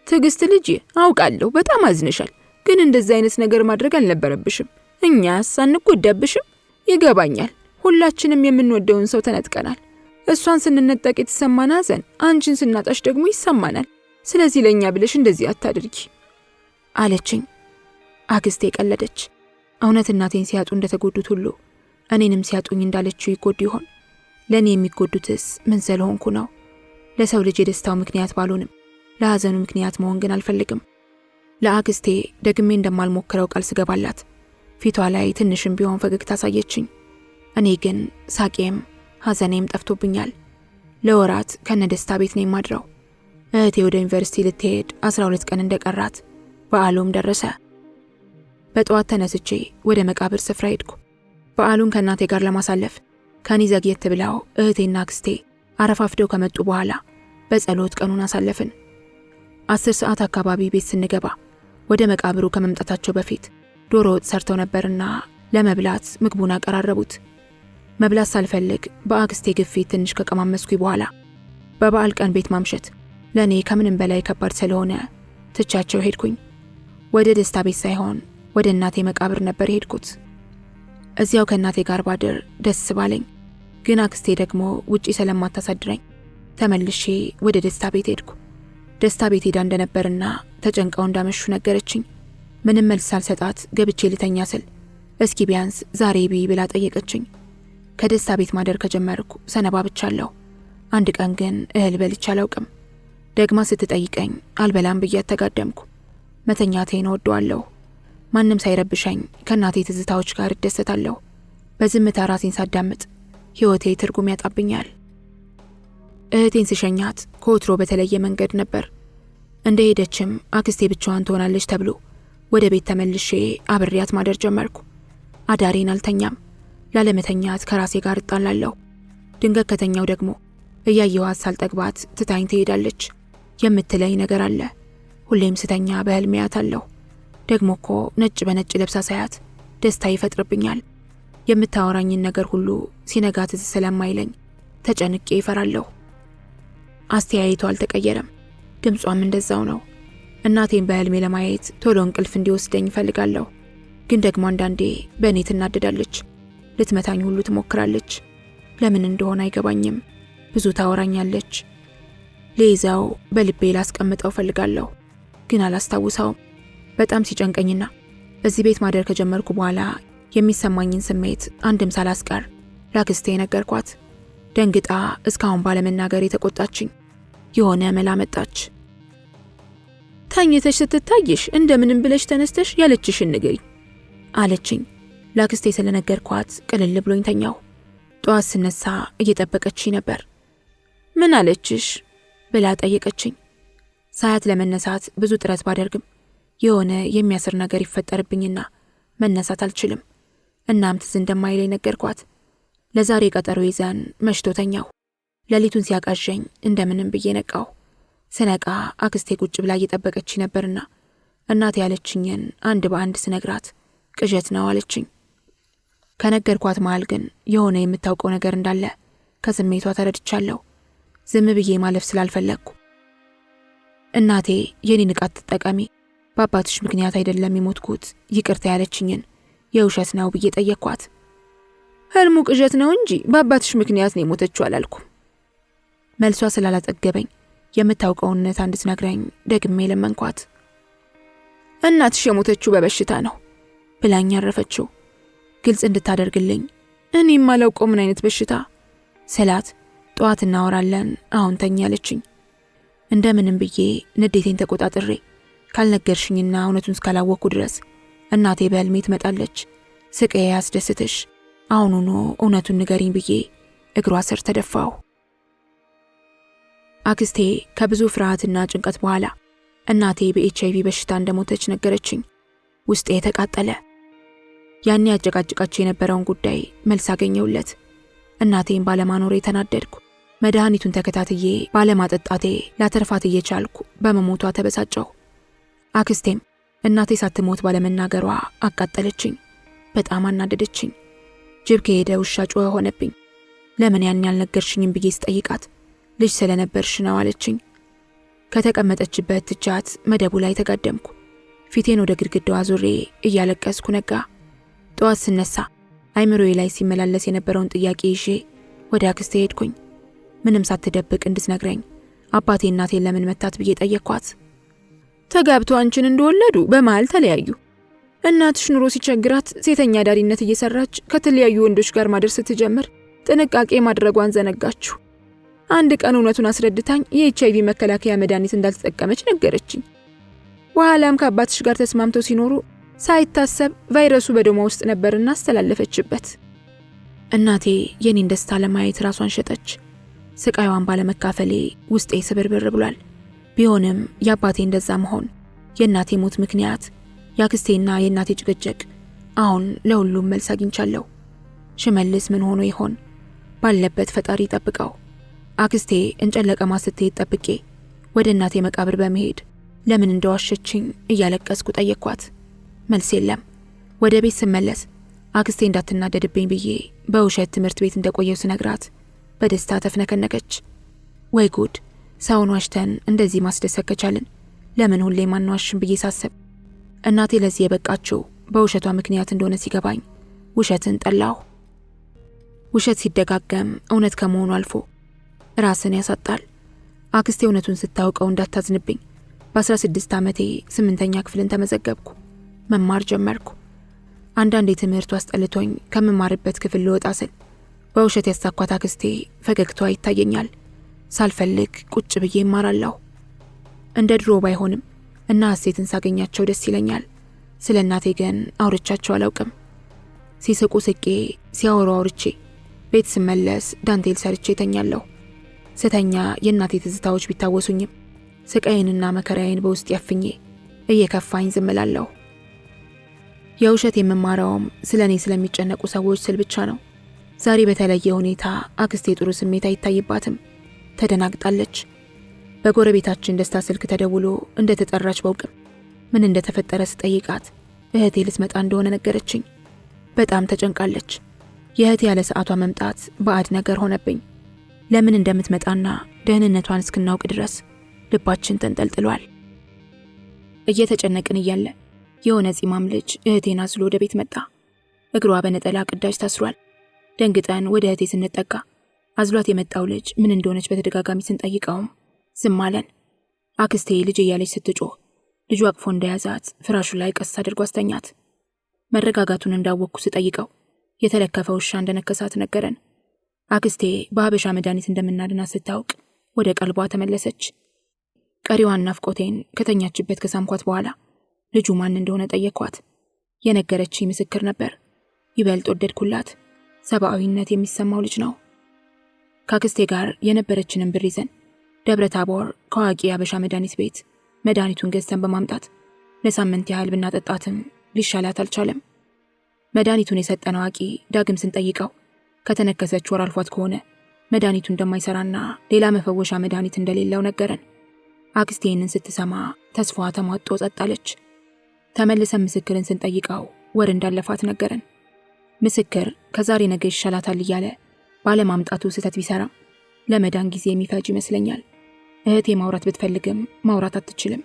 ትዕግስት ልጅ አውቃለሁ በጣም አዝንሻል፣ ግን እንደዚህ አይነት ነገር ማድረግ አልነበረብሽም። እኛስ አንጎዳብሽም? ይገባኛል። ሁላችንም የምንወደውን ሰው ተነጥቀናል። እሷን ስንነጠቅ የተሰማን ሐዘን አንቺን ስናጣሽ ደግሞ ይሰማናል። ስለዚህ ለኛ ብለሽ እንደዚህ አታድርጊ አለችኝ። አክስቴ ቀለደች። እውነት እናቴን ሲያጡ እንደተጎዱት ሁሉ እኔንም ሲያጡኝ እንዳለችው ይጎዱ ይሆን? ለኔ የሚጎዱትስ ምን ስለሆንኩ ነው? ለሰው ልጅ የደስታው ምክንያት ባልሆንም ለሐዘኑ ምክንያት መሆን ግን አልፈልግም። ለአክስቴ ደግሜ እንደማልሞክረው ቃል ስገባላት ፊቷ ላይ ትንሽም ቢሆን ፈገግታ አሳየችኝ። እኔ ግን ሳቄም ሐዘኔም ጠፍቶብኛል። ለወራት ከነ ደስታ ቤት ነው የማድረው። እህቴ ወደ ዩኒቨርሲቲ ልትሄድ 12 ቀን እንደቀራት በዓሉም ደረሰ። በጠዋት ተነስቼ ወደ መቃብር ስፍራ ሄድኩ። በዓሉን ከእናቴ ጋር ለማሳለፍ ከኔ ዘግየት ብለው እህቴና አክስቴ አረፋፍደው ከመጡ በኋላ በጸሎት ቀኑን አሳለፍን። 10 ሰዓት አካባቢ ቤት ስንገባ ወደ መቃብሩ ከመምጣታቸው በፊት ዶሮ ወጥ ሰርተው ነበርና ለመብላት ምግቡን አቀራረቡት። መብላት ሳልፈልግ በአክስቴ ግፊት ትንሽ ከቀማመስኩ በኋላ በበዓል ቀን ቤት ማምሸት ለኔ ከምንም በላይ ከባድ ስለሆነ ትቻቸው ሄድኩኝ። ወደ ደስታ ቤት ሳይሆን ወደ እናቴ መቃብር ነበር ሄድኩት። እዚያው ከእናቴ ጋር ባድር ደስ ባለኝ፣ ግን አክስቴ ደግሞ ውጪ ስለማታሳድረኝ ተመልሼ ወደ ደስታ ቤት ሄድኩ። ደስታ ቤት ሄዳ እንደነበርና ተጨንቀው እንዳመሹ ነገረችኝ። ምንም መልስ ሳልሰጣት ገብቼ ልተኛ ስል እስኪ ቢያንስ ዛሬ ብይ ብላ ጠየቀችኝ። ከደስታ ቤት ማደር ከጀመርኩ ሰነባብቻለሁ። አንድ ቀን ግን እህል በልቼ አላውቅም። ደግማ ስትጠይቀኝ አልበላም ብዬ ተጋደምኩ። መተኛቴን እወደዋለሁ። ማንም ሳይረብሸኝ ከእናቴ ትዝታዎች ጋር እደሰታለሁ። በዝምታ ራሴን ሳዳምጥ ሕይወቴ ትርጉም ያጣብኛል። እህቴን ስሸኛት ከወትሮ በተለየ መንገድ ነበር። እንደ ሄደችም አክስቴ ብቻዋን ትሆናለች ተብሎ ወደ ቤት ተመልሼ አብሬያት ማደር ጀመርኩ። አዳሬን አልተኛም። ላለመተኛት ከራሴ ጋር እጣላለሁ። ድንገት ከተኛው ደግሞ እያየኋት ሳልጠግባት ትታኝ ትሄዳለች። የምትለኝ ነገር አለ። ሁሌም ስተኛ በህልሜ አያታለሁ። ደግሞ እኮ ነጭ በነጭ ለብሳ ሳያት ደስታ ይፈጥርብኛል። የምታወራኝን ነገር ሁሉ ሲነጋ ትዝ ስለማይለኝ ተጨንቄ ይፈራለሁ። አስተያየቷ አልተቀየረም። ድምጿም እንደዛው ነው። እናቴን በህልሜ ለማየት ቶሎ እንቅልፍ እንዲወስደኝ እፈልጋለሁ። ግን ደግሞ አንዳንዴ በእኔ ትናደዳለች። ልትመታኝ ሁሉ ትሞክራለች። ለምን እንደሆነ አይገባኝም። ብዙ ታወራኛለች። ልይዛው በልቤ ላስቀምጠው እፈልጋለሁ፣ ግን አላስታውሰውም። በጣም ሲጨንቀኝና እዚህ ቤት ማደር ከጀመርኩ በኋላ የሚሰማኝን ስሜት አንድም ሳላስቀር ላክስቴ ነገርኳት። ደንግጣ እስካሁን ባለመናገር የተቆጣችኝ የሆነ መላ መጣች። ተኝተሽ ስትታይሽ እንደምንም ብለሽ ተነስተሽ ያለችሽን ንገሪኝ አለችኝ። ላክስቴ ስለነገርኳት ቅልል ብሎኝ ተኛው። ጠዋት ስነሳ እየጠበቀችኝ ነበር። ምን አለችሽ ብላ ጠየቀችኝ። ሳያት ለመነሳት ብዙ ጥረት ባደርግም የሆነ የሚያስር ነገር ይፈጠርብኝና መነሳት አልችልም። እናም ትዝ እንደማይለኝ ነገርኳት። ለዛሬ ቀጠሮ ይዘን መሽቶ ተኛው። ሌሊቱን ሲያቃዠኝ እንደምንም ብዬ ነቃው። ስነቃ አክስቴ ቁጭ ብላ እየጠበቀች ነበርና እናቴ ያለችኝን አንድ በአንድ ስነግራት ቅዠት ነው አለችኝ። ከነገርኳት መሃል ግን የሆነ የምታውቀው ነገር እንዳለ ከስሜቷ ተረድቻለሁ። ዝም ብዬ ማለፍ ስላልፈለግኩ እናቴ የኔ ንቃት ተጠቀሚ፣ በአባትሽ ምክንያት አይደለም የሞትኩት፣ ይቅርታ ያለችኝን የውሸት ነው ብዬ ጠየቅኳት። ህልሙ ቅዠት ነው እንጂ በአባትሽ ምክንያት ነው የሞተችው አላልኩም። መልሷ ስላላጠገበኝ የምታውቀውን እውነታ እንድትነግረኝ ደግሜ ለመንኳት። እናትሽ የሞተችው በበሽታ ነው ብላኝ አረፈችው። ግልጽ እንድታደርግልኝ እኔም አላውቀው ምን አይነት በሽታ ስላት ጠዋት እናወራለን አሁን ተኛ አለችኝ። እንደምንም ብዬ ንዴቴን ተቆጣጥሬ ካልነገርሽኝና እውነቱን እስካላወቅኩ ድረስ እናቴ በህልሜ ትመጣለች፣ ስቃዬ ያስደስትሽ፣ አሁኑኑ እውነቱን ንገሪኝ ብዬ እግሯ ስር ተደፋው። አክስቴ ከብዙ ፍርሃትና ጭንቀት በኋላ እናቴ በኤችአይቪ በሽታ እንደሞተች ነገረችኝ። ውስጤ ተቃጠለ። ያኔ አጨቃጭቃቸው የነበረውን ጉዳይ መልስ አገኘውለት። እናቴን ባለማኖሬ ተናደድኩ። መድኃኒቱን ተከታትዬ ባለማጠጣቴ ላተርፋት እየቻልኩ በመሞቷ ተበሳጨሁ። አክስቴም እናቴ ሳትሞት ባለመናገሯ አቃጠለችኝ። በጣም አናደደችኝ። ጅብ ከሄደ ውሻ ጮኸ ሆነብኝ። ለምን ያን ያልነገርሽኝም ብዬ ስጠይቃት ልጅ ስለነበርሽ ነው አለችኝ። ከተቀመጠችበት ትቻት መደቡ ላይ ተጋደምኩ። ፊቴን ወደ ግድግዳው አዙሬ እያለቀስኩ ነጋ። ጠዋት ስነሳ አይምሮዬ ላይ ሲመላለስ የነበረውን ጥያቄ ይዤ ወደ አክስቴ ሄድኩኝ። ምንም ሳትደብቅ እንድትነግረኝ አባቴ እናቴን ለምን መታት ብዬ ጠየቅኳት። ተጋብተው አንቺን እንደወለዱ በመሃል ተለያዩ። እናትሽ ኑሮ ሲቸግራት ሴተኛ ዳሪነት እየሰራች ከተለያዩ ወንዶች ጋር ማደር ስትጀምር ጥንቃቄ ማድረጓን ዘነጋችሁ። አንድ ቀን እውነቱን አስረድታኝ የኤችአይቪ መከላከያ መድኃኒት እንዳልተጠቀመች ነገረችኝ። በኋላም ከአባትሽ ጋር ተስማምተው ሲኖሩ ሳይታሰብ ቫይረሱ በደሟ ውስጥ ነበርና አስተላለፈችበት። እናቴ የኔን ደስታ ለማየት ራሷን ሸጠች። ስቃይዋን ባለመካፈሌ ውስጤ ስብርብር ብሏል። ቢሆንም የአባቴ እንደዛ መሆን፣ የእናቴ ሞት ምክንያት፣ የአክስቴና የእናቴ ጭቅጭቅ፣ አሁን ለሁሉም መልስ አግኝቻለሁ። ሽመልስ ምን ሆኖ ይሆን? ባለበት ፈጣሪ ጠብቀው። አክስቴ እንጨት ለቀማ ስትሄድ ጠብቄ ወደ እናቴ መቃብር በመሄድ ለምን እንደዋሸችኝ እያለቀስኩ ጠየቅኳት። መልስ የለም። ወደ ቤት ስመለስ አክስቴ እንዳትናደድብኝ ብዬ በውሸት ትምህርት ቤት እንደቆየው ስነግራት በደስታ ተፍነከነከች። ወይ ጉድ! ሰውን ዋሽተን እንደዚህ ማስደሰት ከቻልን ለምን ሁሌ ማንዋሽም ብዬ ሳስብ እናቴ ለዚህ የበቃችው በውሸቷ ምክንያት እንደሆነ ሲገባኝ ውሸትን ጠላሁ። ውሸት ሲደጋገም እውነት ከመሆኑ አልፎ ራስን ያሳጣል። አክስቴ እውነቱን ስታውቀው እንዳታዝንብኝ በ16 ዓመቴ 8ኛ ክፍልን ተመዘገብኩ። መማር ጀመርኩ። አንዳንዴ ትምህርቱ አስጠልቶኝ ከመማርበት ክፍል ልወጣ ስል በውሸት ያሳኳት አክስቴ ፈገግቷ ይታየኛል። ሳልፈልግ ቁጭ ብዬ እማራለሁ። እንደ ድሮ ባይሆንም እና ሀሴትን ሳገኛቸው ደስ ይለኛል። ስለ እናቴ ግን አውርቻቸው አላውቅም። ሲስቁ ስቄ፣ ሲያወሩ አውርቼ፣ ቤት ስመለስ ዳንቴል ሰርቼ ተኛለሁ። ስተኛ የእናቴ ትዝታዎች ቢታወሱኝም ስቃዬንና መከራዬን በውስጥ ያፍኜ እየከፋኝ ዝም እላለሁ። የውሸት የምማረውም ስለ እኔ ስለሚጨነቁ ሰዎች ስል ብቻ ነው። ዛሬ በተለየ ሁኔታ አክስቴ ጥሩ ስሜት አይታይባትም። ተደናግጣለች። በጎረቤታችን ደስታ ስልክ ተደውሎ እንደተጠራች ባውቅም ምን እንደተፈጠረ ስጠይቃት እህቴ ልትመጣ እንደሆነ ነገረችኝ። በጣም ተጨንቃለች። የእህቴ ያለ ሰዓቷ መምጣት ባዕድ ነገር ሆነብኝ። ለምን እንደምትመጣና ደህንነቷን እስክናውቅ ድረስ ልባችን ተንጠልጥሏል። እየተጨነቅን እያለ የሆነ ጺማም ልጅ እህቴን አዝሎ ወደ ቤት መጣ። እግሯ በነጠላ ቅዳጅ ታስሯል። ደንግጠን ወደ እህቴ ስንጠጋ አዝሏት የመጣው ልጅ ምን እንደሆነች በተደጋጋሚ ስንጠይቀውም ዝም አለን። አክስቴ ልጅ እያለች ስትጮህ ልጁ አቅፎ እንደያዛት ፍራሹ ላይ ቀስ አድርጎ አስተኛት። መረጋጋቱን እንዳወቅኩ ስጠይቀው የተለከፈ ውሻ እንደነከሳት ነገረን። አክስቴ በሀበሻ መድኃኒት እንደምናድናት ስታውቅ ወደ ቀልቧ ተመለሰች። ቀሪዋን ናፍቆቴን ከተኛችበት ከሳምኳት በኋላ ልጁ ማን እንደሆነ ጠየኳት። የነገረችኝ ምስክር ነበር። ይበልጥ ወደድኩላት። ሰብአዊነት የሚሰማው ልጅ ነው። ከአክስቴ ጋር የነበረችንን ብር ይዘን ደብረ ታቦር ከዋቂ የሀበሻ መድኃኒት ቤት መድኃኒቱን ገዝተን በማምጣት ለሳምንት ያህል ብናጠጣትም ሊሻላት አልቻለም። መድኃኒቱን የሰጠን አዋቂ ዳግም ስንጠይቀው ከተነከሰች ወር አልፏት ከሆነ መድኃኒቱ እንደማይሰራና ሌላ መፈወሻ መድኃኒት እንደሌለው ነገረን። አክስቴ ይህንን ስትሰማ ተስፋዋ ተሟጦ ጸጣለች። ተመልሰን ምስክርን ስንጠይቀው ወር እንዳለፋት ነገረን። ምስክር ከዛሬ ነገ ይሻላታል እያለ ባለማምጣቱ ስህተት ቢሰራም ለመዳን ጊዜ የሚፈጅ ይመስለኛል። እህቴ ማውራት ብትፈልግም ማውራት አትችልም።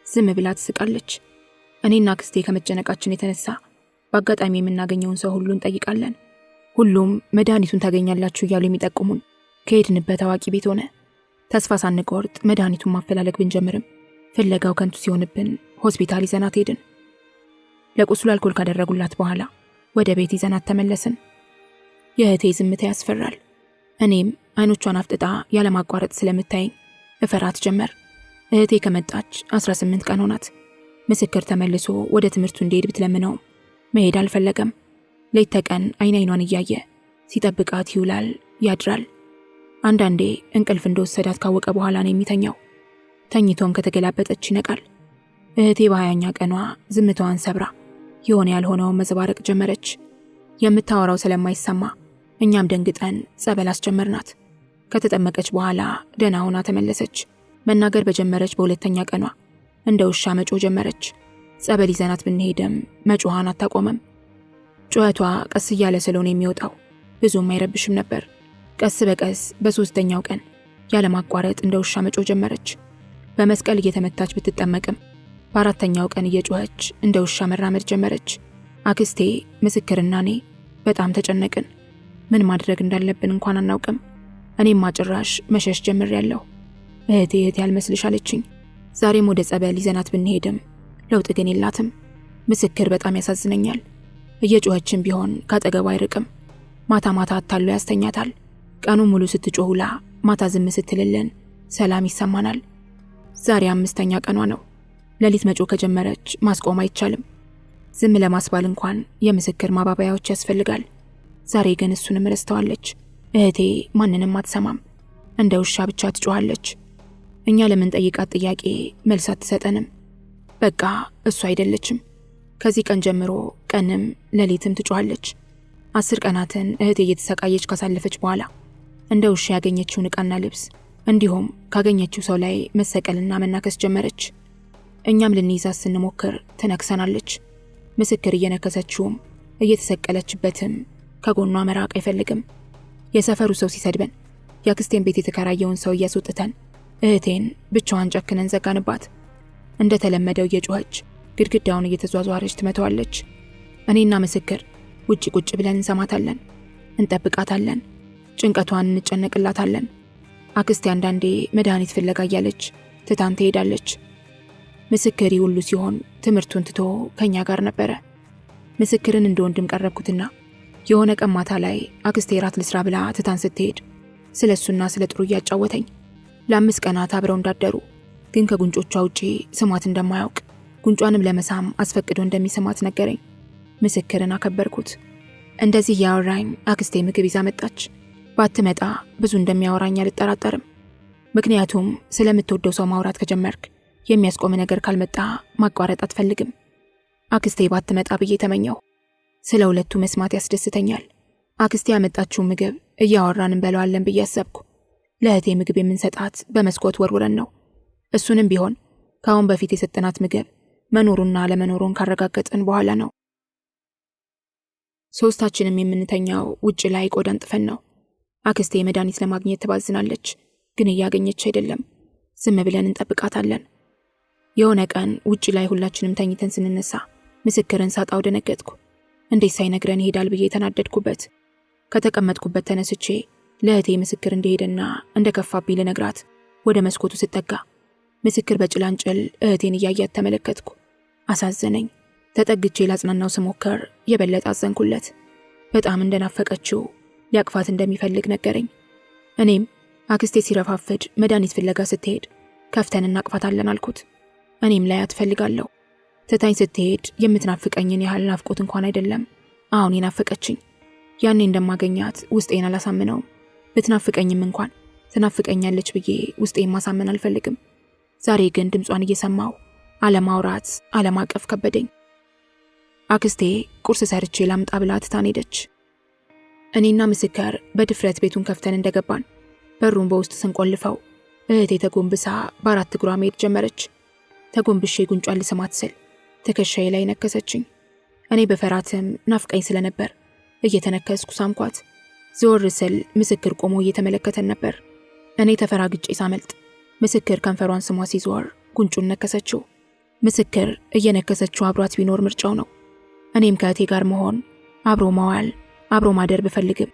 ዝም ብላ ትስቃለች። እኔና አክስቴ ከመጨነቃችን የተነሳ በአጋጣሚ የምናገኘውን ሰው ሁሉ እንጠይቃለን። ሁሉም መድኃኒቱን ታገኛላችሁ እያሉ የሚጠቁሙን ከሄድንበት አዋቂ ቤት ሆነ። ተስፋ ሳንቆርጥ መድኃኒቱን ማፈላለግ ብንጀምርም ፍለጋው ከንቱ ሲሆንብን ሆስፒታል ይዘናት ሄድን። ለቁስሉ አልኮል ካደረጉላት በኋላ ወደ ቤት ይዘናት ተመለስን። የእህቴ ዝምታ ያስፈራል። እኔም አይኖቿን አፍጥጣ ያለማቋረጥ ስለምታየኝ እፈራት ጀመር። እህቴ ከመጣች 18 ቀን ሆናት። ምስክር ተመልሶ ወደ ትምህርቱ እንዲሄድ ብትለምነውም መሄድ አልፈለገም። ሌት ተቀን አይኗን እያየ ሲጠብቃት ይውላል ያድራል። አንዳንዴ እንቅልፍ እንደወሰዳት ካወቀ በኋላ ነው የሚተኛው። ተኝቶም ከተገላበጠች ይነቃል። እህቴ በ20ኛ ቀኗ ዝምታዋን ሰብራ የሆነ ያልሆነውን መዘባረቅ ጀመረች። የምታወራው ስለማይሰማ እኛም ደንግጠን ጸበል አስጀመርናት። ከተጠመቀች በኋላ ደህና ሆና ተመለሰች። መናገር በጀመረች በሁለተኛ ቀኗ እንደ ውሻ መጮህ ጀመረች። ጸበል ይዘናት ብንሄድም መጮሃን አታቆመም። ጩኸቷ ቀስ እያለ ስለሆነ የሚወጣው ብዙም አይረብሽም ነበር። ቀስ በቀስ በሶስተኛው ቀን ያለማቋረጥ እንደ ውሻ መጮህ ጀመረች። በመስቀል እየተመታች ብትጠመቅም በአራተኛው ቀን እየጮኸች እንደ ውሻ መራመድ ጀመረች። አክስቴ፣ ምስክርና እኔ በጣም ተጨነቅን። ምን ማድረግ እንዳለብን እንኳን አናውቅም። እኔም ጭራሽ መሸሽ ጀምሬያለሁ። እህቴ ያልመስልሽ አለችኝ። ዛሬም ወደ ጸበል ይዘናት ብንሄድም ለውጥ ግን የላትም። ምስክር በጣም ያሳዝነኛል። እየጮኸችን ቢሆን ካጠገቡ አይርቅም። ማታ ማታ አታሎ ያስተኛታል። ቀኑ ሙሉ ስትጮህ ውላ ማታ ዝም ስትልልን ሰላም ይሰማናል። ዛሬ 5ኛ ቀኗ ነው። ሌሊት መጮህ ከጀመረች ማስቆም አይቻልም። ዝም ለማስባል እንኳን የምስክር ማባባያዎች ያስፈልጋል። ዛሬ ግን እሱንም ረስተዋለች። እህቴ ማንንም አትሰማም። እንደ ውሻ ብቻ ትጮኻለች። እኛ ለምንጠይቃት ጥያቄ መልስ አትሰጠንም። በቃ እሱ አይደለችም። ከዚህ ቀን ጀምሮ ቀንም ሌሊትም ትጮኻለች። 10 ቀናትን እህቴ እየተሰቃየች ካሳለፈች በኋላ እንደ ውሻ ያገኘችውን ዕቃና ልብስ እንዲሁም ካገኘችው ሰው ላይ መሰቀልና መናከስ ጀመረች። እኛም ልንይዛት ስንሞክር ትነክሰናለች። ምስክር እየነከሰችውም እየተሰቀለችበትም ከጎኗ መራቅ አይፈልግም። የሰፈሩ ሰው ሲሰድበን የአክስቴን ቤት የተከራየውን ሰው እያስወጥተን እህቴን ብቻዋን ጨክነን ዘጋንባት። እንደተለመደው እየጮኸች ግድግዳውን እየተዟዟረች ትመታዋለች። እኔና ምስክር ውጭ ቁጭ ብለን እንሰማታለን፣ እንጠብቃታለን፣ ጭንቀቷን እንጨነቅላታለን። አክስቴ አንዳንዴ መድኃኒት ፍለጋ እያለች ትታን ትሄዳለች። ምስክር ሁሉ ሲሆን ትምህርቱን ትቶ ከኛ ጋር ነበረ። ምስክርን እንደ ወንድም ቀረብኩትና የሆነ ቀን ማታ ላይ አክስቴ ራት ልስራ ብላ ትታን ስትሄድ ስለሱና ስለ ጥሩ እያጫወተኝ ለ5 ቀናት አብረው እንዳደሩ ግን ከጉንጮቿ ውጪ ስሟት እንደማያውቅ ጉንጯንም ለመሳም አስፈቅዶ እንደሚስማት ነገረኝ። ምስክርን አከበርኩት። እንደዚህ ያወራኝ አክስቴ ምግብ ይዛ መጣች። ባትመጣ ብዙ እንደሚያወራኝ አልጠራጠርም። ምክንያቱም ስለምትወደው ሰው ማውራት ከጀመርክ የሚያስቆም ነገር ካልመጣ ማቋረጥ አትፈልግም። አክስቴ ባትመጣ ብዬ ተመኘው። ስለ ሁለቱ መስማት ያስደስተኛል። አክስቴ ያመጣችው ምግብ እያወራን እንበለዋለን ብዬ አሰብኩ። ለእህቴ ምግብ የምንሰጣት በመስኮት ወርውረን ነው። እሱንም ቢሆን ከአሁን በፊት የሰጠናት ምግብ መኖሩና አለመኖሩን ካረጋገጥን በኋላ ነው። ሶስታችንም የምንተኛው ውጭ ላይ ቆዳን ጥፈን ነው። አክስቴ መድኃኒት ለማግኘት ትባዝናለች፣ ግን እያገኘች አይደለም። ዝም ብለን እንጠብቃታለን። የሆነ ቀን ውጭ ላይ ሁላችንም ተኝተን ስንነሳ ምስክርን ሳጣው ደነገጥኩ። እንዴት ሳይነግረን ይሄዳል ብዬ ተናደድኩበት። ከተቀመጥኩበት ተነስቼ ለእህቴ ምስክር እንደሄደና እንደከፋብኝ ልነግራት ወደ መስኮቱ ስጠጋ ምስክር በጭላንጭል እህቴን እያያት ተመለከትኩ። አሳዘነኝ። ተጠግቼ ላጽናናው ስሞክር የበለጠ አዘንኩለት። በጣም እንደናፈቀችው ሊያቅፋት እንደሚፈልግ ነገረኝ። እኔም አክስቴ ሲረፋፍድ መድኃኒት ፍለጋ ስትሄድ ከፍተን እናቅፋታለን አልኩት። እኔም ላይ አትፈልጋለሁ። ትታኝ ስትሄድ የምትናፍቀኝን ያህል ናፍቆት እንኳን አይደለም አሁን የናፈቀችኝ። ያኔ እንደማገኛት ውስጤን አላሳምነውም። ብትናፍቀኝም እንኳን ትናፍቀኛለች ብዬ ውስጤን ማሳመን አልፈልግም። ዛሬ ግን ድምጿን እየሰማው አለማውራት አለማቀፍ ከበደኝ። አክስቴ ቁርስ ሰርቼ ላምጣ ብላ ትታን ሄደች። እኔና ምስክር በድፍረት ቤቱን ከፍተን እንደገባን በሩን በውስጥ ስንቆልፈው እህቴ ተጎንብሳ በአራት እግሯ መሄድ ጀመረች። ተጎንብሼ ጉንጯን ልስማት ስል ትከሻዬ ላይ ነከሰችኝ። እኔ በፈራትም ናፍቀኝ ስለነበር እየተነከስኩ ሳምኳት። ዘወር ስል ምስክር ቆሞ እየተመለከተን ነበር። እኔ ተፈራግጬ ሳመልጥ ምስክር ከንፈሯን ስሟ ሲዞር ጉንጩን ነከሰችው። ምስክር እየነከሰችው አብሯት ቢኖር ምርጫው ነው። እኔም ከእህቴ ጋር መሆን፣ አብሮ መዋል፣ አብሮ ማደር ብፈልግም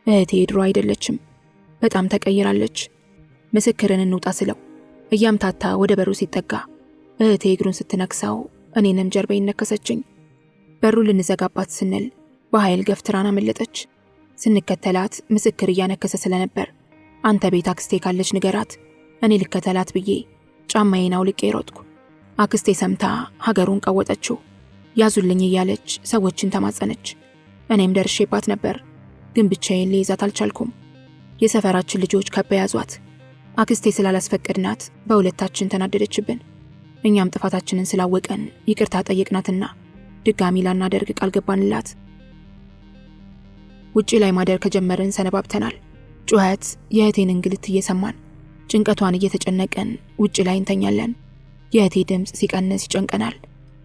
እህቴ ድሮ አይደለችም። በጣም ተቀይራለች። ምስክርን እንውጣ ስለው እያምታታ ወደ በሩ ሲጠጋ እህቴ እግሩን ስትነክሰው እኔንም ጀርባዬን ነከሰችኝ። በሩ ልንዘጋባት ስንል በኃይል ገፍትራን አመለጠች። ስንከተላት ምስክር እያነከሰ ስለነበር አንተ ቤት አክስቴ ካለች ንገራት፣ እኔ ልከተላት ብዬ ጫማዬን አውልቄ ሮጥኩ። አክስቴ ሰምታ ሀገሩን ቀወጠችው። ያዙልኝ እያለች ሰዎችን ተማጸነች። እኔም ደርሼባት ነበር፣ ግን ብቻዬን ልይዛት አልቻልኩም። የሰፈራችን ልጆች ከበው ያዟት። አክስቴ ስላላስፈቀድናት በሁለታችን ተናደደችብን። እኛም ጥፋታችንን ስላወቀን ይቅርታ ጠየቅናትና ድጋሚ ላናደርግ ቃል ገባንላት። ውጪ ላይ ማደር ከጀመርን ሰነባብተናል። ጩኸት፣ የእህቴን እንግልት እየሰማን ጭንቀቷን እየተጨነቀን ውጪ ላይ እንተኛለን። የእህቴ ድምፅ ሲቀንስ ይጨንቀናል።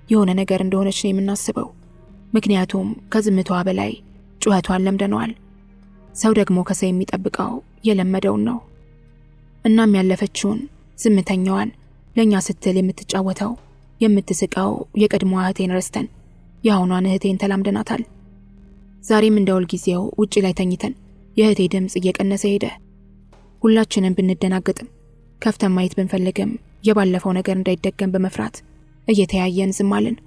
የሆነ ነገር እንደሆነች ነው የምናስበው። ምክንያቱም ከዝምቷ በላይ ጩኸቷን ለምደነዋል። ሰው ደግሞ ከሰው የሚጠብቀው የለመደውን ነው። እናም ያለፈችውን ዝምተኛዋን ለኛ ስትል የምትጫወተው የምትስቀው የቀድሞ እህቴን ረስተን የአሁኗን እህቴን ተላምደናታል። ዛሬም እንደ ሁልጊዜው ውጪ ላይ ተኝተን የእህቴ ድምፅ እየቀነሰ ሄደ። ሁላችንም ብንደናገጥም ከፍተን ማየት ብንፈልግም የባለፈው ነገር እንዳይደገም በመፍራት እየተያየን ዝም አልን።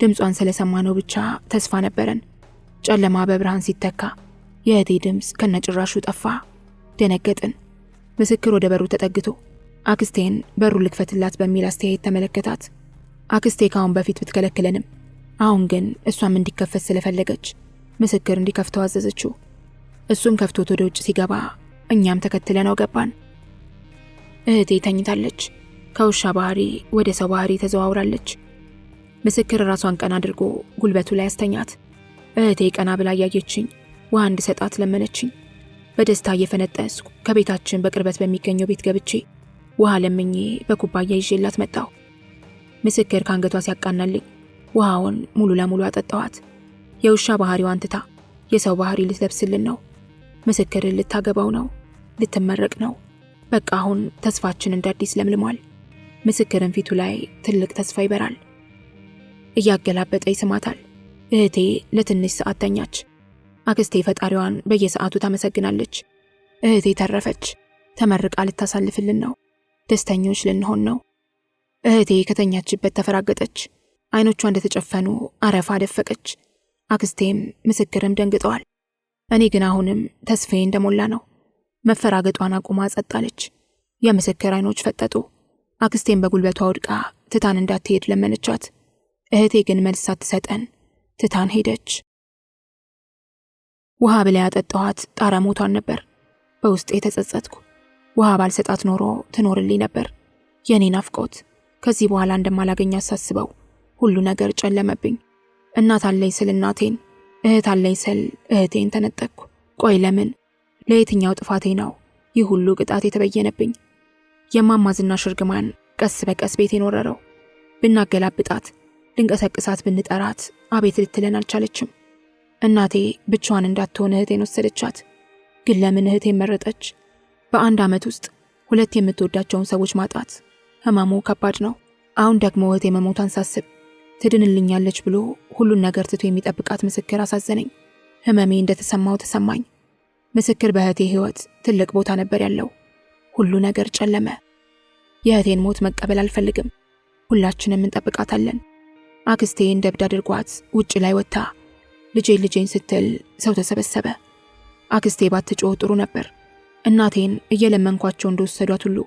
ድምጿን ስለሰማነው ብቻ ተስፋ ነበረን። ጨለማ በብርሃን ሲተካ የእህቴ ድምፅ ከነጭራሹ ጠፋ። ደነገጥን። ምስክር ወደ በሩ ተጠግቶ አክስቴን በሩ ልክፈትላት በሚል አስተያየት ተመለከታት። አክስቴ ካሁን በፊት ብትከለክለንም አሁን ግን እሷም እንዲከፈት ስለፈለገች ምስክር እንዲከፍተው አዘዘችው። እሱም ከፍቶት ወደ ውጭ ሲገባ እኛም ተከትለነው ገባን። እህቴ ተኝታለች። ከውሻ ባህሪ ወደ ሰው ባህሪ ተዘዋውራለች። ምስክር ራሷን ቀና አድርጎ ጉልበቱ ላይ አስተኛት። እህቴ ቀና ብላ ያየችኝ ውሃ እንድሰጣት ለመነችኝ። በደስታ እየፈነጠስኩ ከቤታችን በቅርበት በሚገኘው ቤት ገብቼ ውሃ ለምኜ በኩባያ ይዤላት መጣሁ። ምስክር ከአንገቷ ሲያቃናልኝ ውሃውን ሙሉ ለሙሉ አጠጣዋት። የውሻ ባህሪዋን ትታ የሰው ባህሪ ልትለብስልን ነው። ምስክርን ልታገባው ነው፣ ልትመረቅ ነው። በቃ አሁን ተስፋችን እንደ አዲስ ለምልሟል። ምስክርን ፊቱ ላይ ትልቅ ተስፋ ይበራል። እያገላበጠ ይስማታል። እህቴ ለትንሽ ሰዓት ተኛች። አክስቴ ፈጣሪዋን በየሰዓቱ ታመሰግናለች። እህቴ ተረፈች። ተመርቃ ልታሳልፍልን ነው። ደስተኞች ልንሆን ነው። እህቴ ከተኛችበት ተፈራገጠች። አይኖቿ እንደተጨፈኑ አረፋ ደፈቀች። አክስቴም ምስክርም ደንግጠዋል። እኔ ግን አሁንም ተስፋዬ እንደሞላ ነው። መፈራገጧን አቁማ ጸጥ አለች። የምስክር አይኖች ፈጠጡ። አክስቴን በጉልበቷ ወድቃ ትታን እንዳትሄድ ለመነቻት። እህቴ ግን መልስ ሳትሰጠን ትታን ሄደች። ውሃ ብላ ያጠጣኋት ጣራ ሞቷን ነበር። በውስጤ ተጸጸትኩ። ውሃ ባልሰጣት ኖሮ ትኖርልኝ ነበር። የኔ ናፍቆት ከዚህ በኋላ እንደማላገኛት ሳስበው ሁሉ ነገር ጨለመብኝ። እናት አለኝ ስል እናቴን፣ እህት አለኝ ስል እህቴን ተነጠቅኩ። ቆይ ለምን? ለየትኛው ጥፋቴ ነው ይህ ሁሉ ቅጣት የተበየነብኝ? የማማ ዝናሽ እርግማን ቀስ በቀስ ቤቴን ወረረው። ብናገላብጣት፣ ልንቀሰቅሳት ብንጠራት አቤት ልትለን አልቻለችም። እናቴ ብቻዋን እንዳትሆን እህቴን ወሰደቻት። ግን ለምን እህቴን መረጠች? በአንድ ዓመት ውስጥ 2 የምትወዳቸውን ሰዎች ማጣት ህመሙ ከባድ ነው። አሁን ደግሞ እህቴ መሞቷን ሳስብ ትድንልኛለች ብሎ ሁሉን ነገር ትቶ የሚጠብቃት ምስክር አሳዘነኝ። ህመሜ እንደተሰማው ተሰማኝ። ምስክር በእህቴ ህይወት ትልቅ ቦታ ነበር ያለው። ሁሉ ነገር ጨለመ። የእህቴን ሞት መቀበል አልፈልግም። ሁላችንም እንጠብቃታለን። አክስቴ እንደ እብድ አድርጓት ውጭ ላይ ወጣ። ልጄን ስትል ሰው ተሰበሰበ። አክስቴ ባትጮህ ጥሩ ነበር። እናቴን እየለመንኳቸው እንደወሰዷት ሁሉ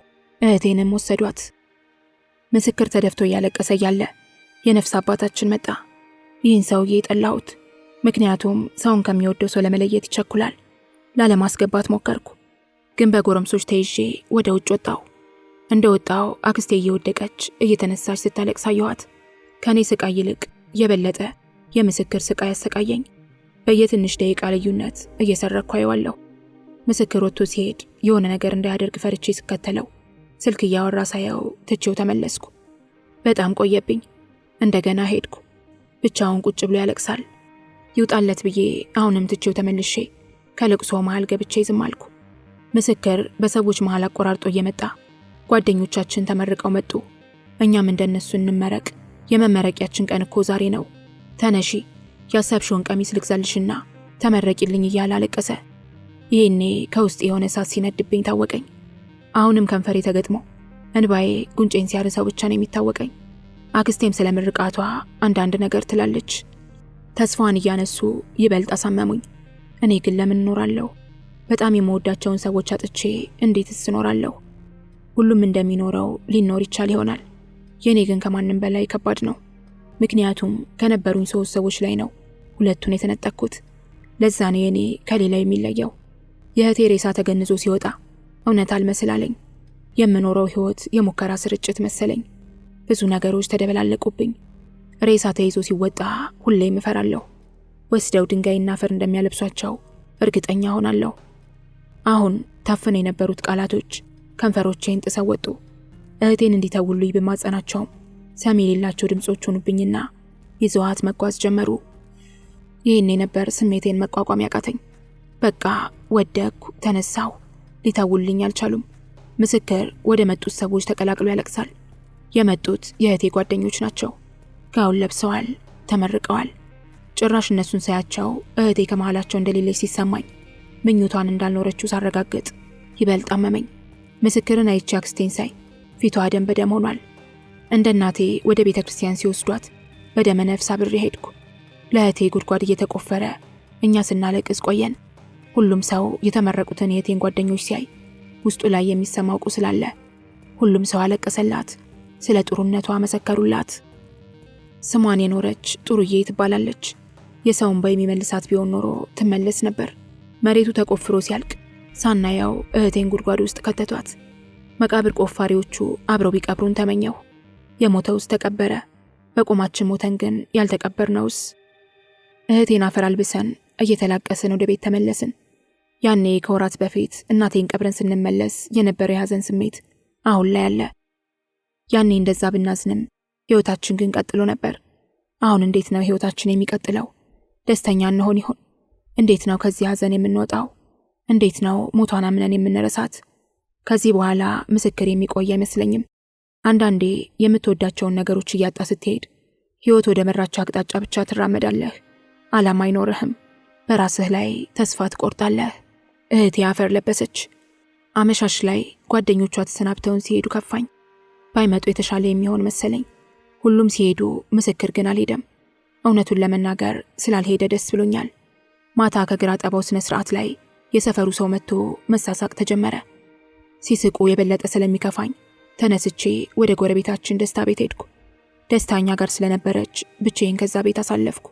እህቴንም ወሰዷት። ምስክር ተደፍቶ እያለቀሰ ያለ የነፍስ አባታችን መጣ። ይህን ሰውዬ ጠላሁት። ምክንያቱም ሰውን ከሚወደው ሰው ለመለየት ይቸኩላል። ላለማስገባት ሞከርኩ፣ ግን በጎረምሶች ተይዤ ወደ ውጭ ወጣሁ። እንደወጣሁ አክስቴ እየወደቀች እየተነሳች ስታለቅስ አየኋት። ከኔ ስቃይ ይልቅ የበለጠ የምስክር ስቃይ ያሰቃየኝ። በየትንሽ ደቂቃ ልዩነት እየሰረኩ አየዋለሁ። ምስክር ወጥቶ ሲሄድ የሆነ ነገር እንዳያደርግ ፈርቼ ስከተለው ስልክ እያወራ ሳየው ትቼው ተመለስኩ። በጣም ቆየብኝ። እንደገና ሄድኩ። ብቻውን ቁጭ ብሎ ያለቅሳል። ይውጣለት ብዬ አሁንም ትቼው ተመልሼ ከልቅሶ መሃል ገብቼ ዝም አልኩ። ምስክር በሰዎች መሃል አቆራርጦ እየመጣ ጓደኞቻችን ተመርቀው መጡ። እኛም እንደነሱ እንመረቅ። የመመረቂያችን ቀን እኮ ዛሬ ነው። ተነሺ፣ ያሰብሽውን ቀሚስ ልግዛልሽና ተመረቂልኝ እያለ አለቀሰ። ይሄኔ ከውስጥ የሆነ እሳት ሲነድብኝ ታወቀኝ። አሁንም ከንፈሬ ተገጥሞ እንባዬ ጉንጬን ሲያርሰው ብቻ ነው የሚታወቀኝ። አክስቴም ስለ ምርቃቷ አንዳንድ ነገር ትላለች። ተስፋዋን እያነሱ ይበልጥ አሳመሙኝ። እኔ ግን ለምን እኖራለሁ? በጣም የምወዳቸውን ሰዎች አጥቼ እንዴትስ እኖራለሁ? ሁሉም እንደሚኖረው ሊኖር ይቻል ይሆናል። የኔ ግን ከማንም በላይ ከባድ ነው። ምክንያቱም ከነበሩኝ 3 ሰዎች ላይ ነው 2ቱን የተነጠቅኩት። ለዛ ነው የኔ ከሌላ የሚለየው። የእህቴ ሬሳ ተገንዞ ሲወጣ እውነት አልመስላለኝ። የምኖረው ህይወት የሙከራ ስርጭት መሰለኝ። ብዙ ነገሮች ተደበላለቁብኝ። ሬሳ ተይዞ ሲወጣ ሁሌም እፈራለሁ። ወስደው ድንጋይና አፈር እንደሚያለብሷቸው እርግጠኛ ሆናለሁ። አሁን ታፍነው የነበሩት ቃላቶች ከንፈሮቼን ጥሰው ወጡ። እህቴን እንዲተውሉኝ በማጸናቸውም ሰሚ የሌላቸው ድምጾች ሆኑብኝና ይዘዋት መጓዝ ጀመሩ። ይህኔ ነበር ስሜቴን መቋቋም ያቃተኝ። በቃ ወደኩ፣ ተነሳሁ። ሊተውልኝ አልቻሉም። ምስክር ወደ መጡት ሰዎች ተቀላቅሎ ያለቅሳል። የመጡት የእህቴ ጓደኞች ናቸው። ጋውን ለብሰዋል፣ ተመርቀዋል። ጭራሽ እነሱን ሳያቸው እህቴ ከመሃላቸው እንደሌለች ሲሰማኝ ምኞቷን እንዳልኖረችው ሳረጋግጥ ይበልጥ አመመኝ። ምስክርን አይቼ አክስቴን ሳይ ፊቷ ደም በደም ሆኗል። እንደ እናቴ ወደ ቤተ ክርስቲያን ሲወስዷት በደመ ነፍስ አብሬ ሄድኩ። ለእህቴ ጉድጓድ እየተቆፈረ እኛ ስናለቅስ ቆየን። ሁሉም ሰው የተመረቁትን የእህቴን ጓደኞች ሲያይ ውስጡ ላይ የሚሰማው ቁስል አለ። ሁሉም ሰው አለቀሰላት፣ ስለ ጥሩነቷ መሰከሩላት። ስሟን የኖረች ጥሩዬ ትባላለች። የሰው እንባ የሚመልሳት ቢሆን ኖሮ ትመለስ ነበር። መሬቱ ተቆፍሮ ሲያልቅ ሳናየው እህቴን ጉድጓድ ውስጥ ከተቷት። መቃብር ቆፋሪዎቹ አብረው ቢቀብሩን ተመኘው። የሞተውስ ተቀበረ፣ በቁማችን ሞተን ግን ያልተቀበርነውስ? እህቴን አፈር አልብሰን እየተላቀስን ወደ ቤት ተመለስን። ያኔ ከወራት በፊት እናቴን ቀብረን ስንመለስ የነበረ የሐዘን ስሜት አሁን ላይ አለ። ያኔ እንደዛ ብናዝንም ህይወታችን ግን ቀጥሎ ነበር። አሁን እንዴት ነው ህይወታችን የሚቀጥለው? ደስተኛ እንሆን ይሆን? እንዴት ነው ከዚህ ሐዘን የምንወጣው? እንዴት ነው ሞቷን አምነን የምንረሳት? ከዚህ በኋላ ምስክር የሚቆይ አይመስለኝም። አንዳንዴ የምትወዳቸውን ነገሮች እያጣ ስትሄድ ህይወት ወደ መራቸው አቅጣጫ ብቻ ትራመዳለህ። ዓላማ አይኖርህም። በራስህ ላይ ተስፋ ትቆርጣለህ። እህቴ አፈር ለበሰች። አመሻሽ ላይ ጓደኞቿ ተሰናብተውን ሲሄዱ ከፋኝ። ባይመጡ የተሻለ የሚሆን መሰለኝ። ሁሉም ሲሄዱ ምስክር ግን አልሄደም። እውነቱን ለመናገር ስላልሄደ ደስ ብሎኛል። ማታ ከግራ ጠባው ስነ ስርዓት ላይ የሰፈሩ ሰው መጥቶ መሳሳቅ ተጀመረ። ሲስቁ የበለጠ ስለሚከፋኝ ተነስቼ ወደ ጎረቤታችን ደስታ ቤት ሄድኩ። ደስታኛ ጋር ስለነበረች ብቻዬን ከዛ ቤት አሳለፍኩ።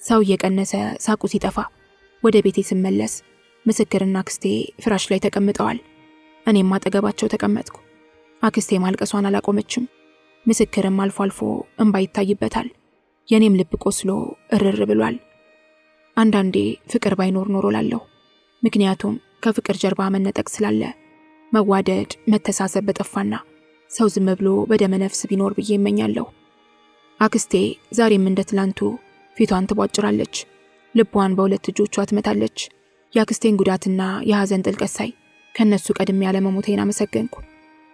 ሰው እየቀነሰ ሳቁ ሲጠፋ ወደ ቤቴ ስመለስ ምስክርና አክስቴ ፍራሽ ላይ ተቀምጠዋል። እኔም አጠገባቸው ተቀመጥኩ። አክስቴ ማልቀሷን አላቆመችም። ምስክርም አልፎ አልፎ እንባ ይታይበታል። የኔም ልብ ቆስሎ እርር ብሏል። አንዳንዴ ፍቅር ባይኖር ኖሮ ላለሁ። ምክንያቱም ከፍቅር ጀርባ መነጠቅ ስላለ መዋደድ፣ መተሳሰብ በጠፋና ሰው ዝም ብሎ በደመ ነፍስ ቢኖር ብዬ እመኛለሁ። አክስቴ ዛሬም እንደ ትላንቱ ፊቷን ትቧጭራለች፣ ልቧን በሁለት እጆቿ ትመታለች። የአክስቴን ጉዳትና የሐዘን ጥልቀት ሳይ ከነሱ ቀድሜ ያለመሞቴን አመሰገንኩ።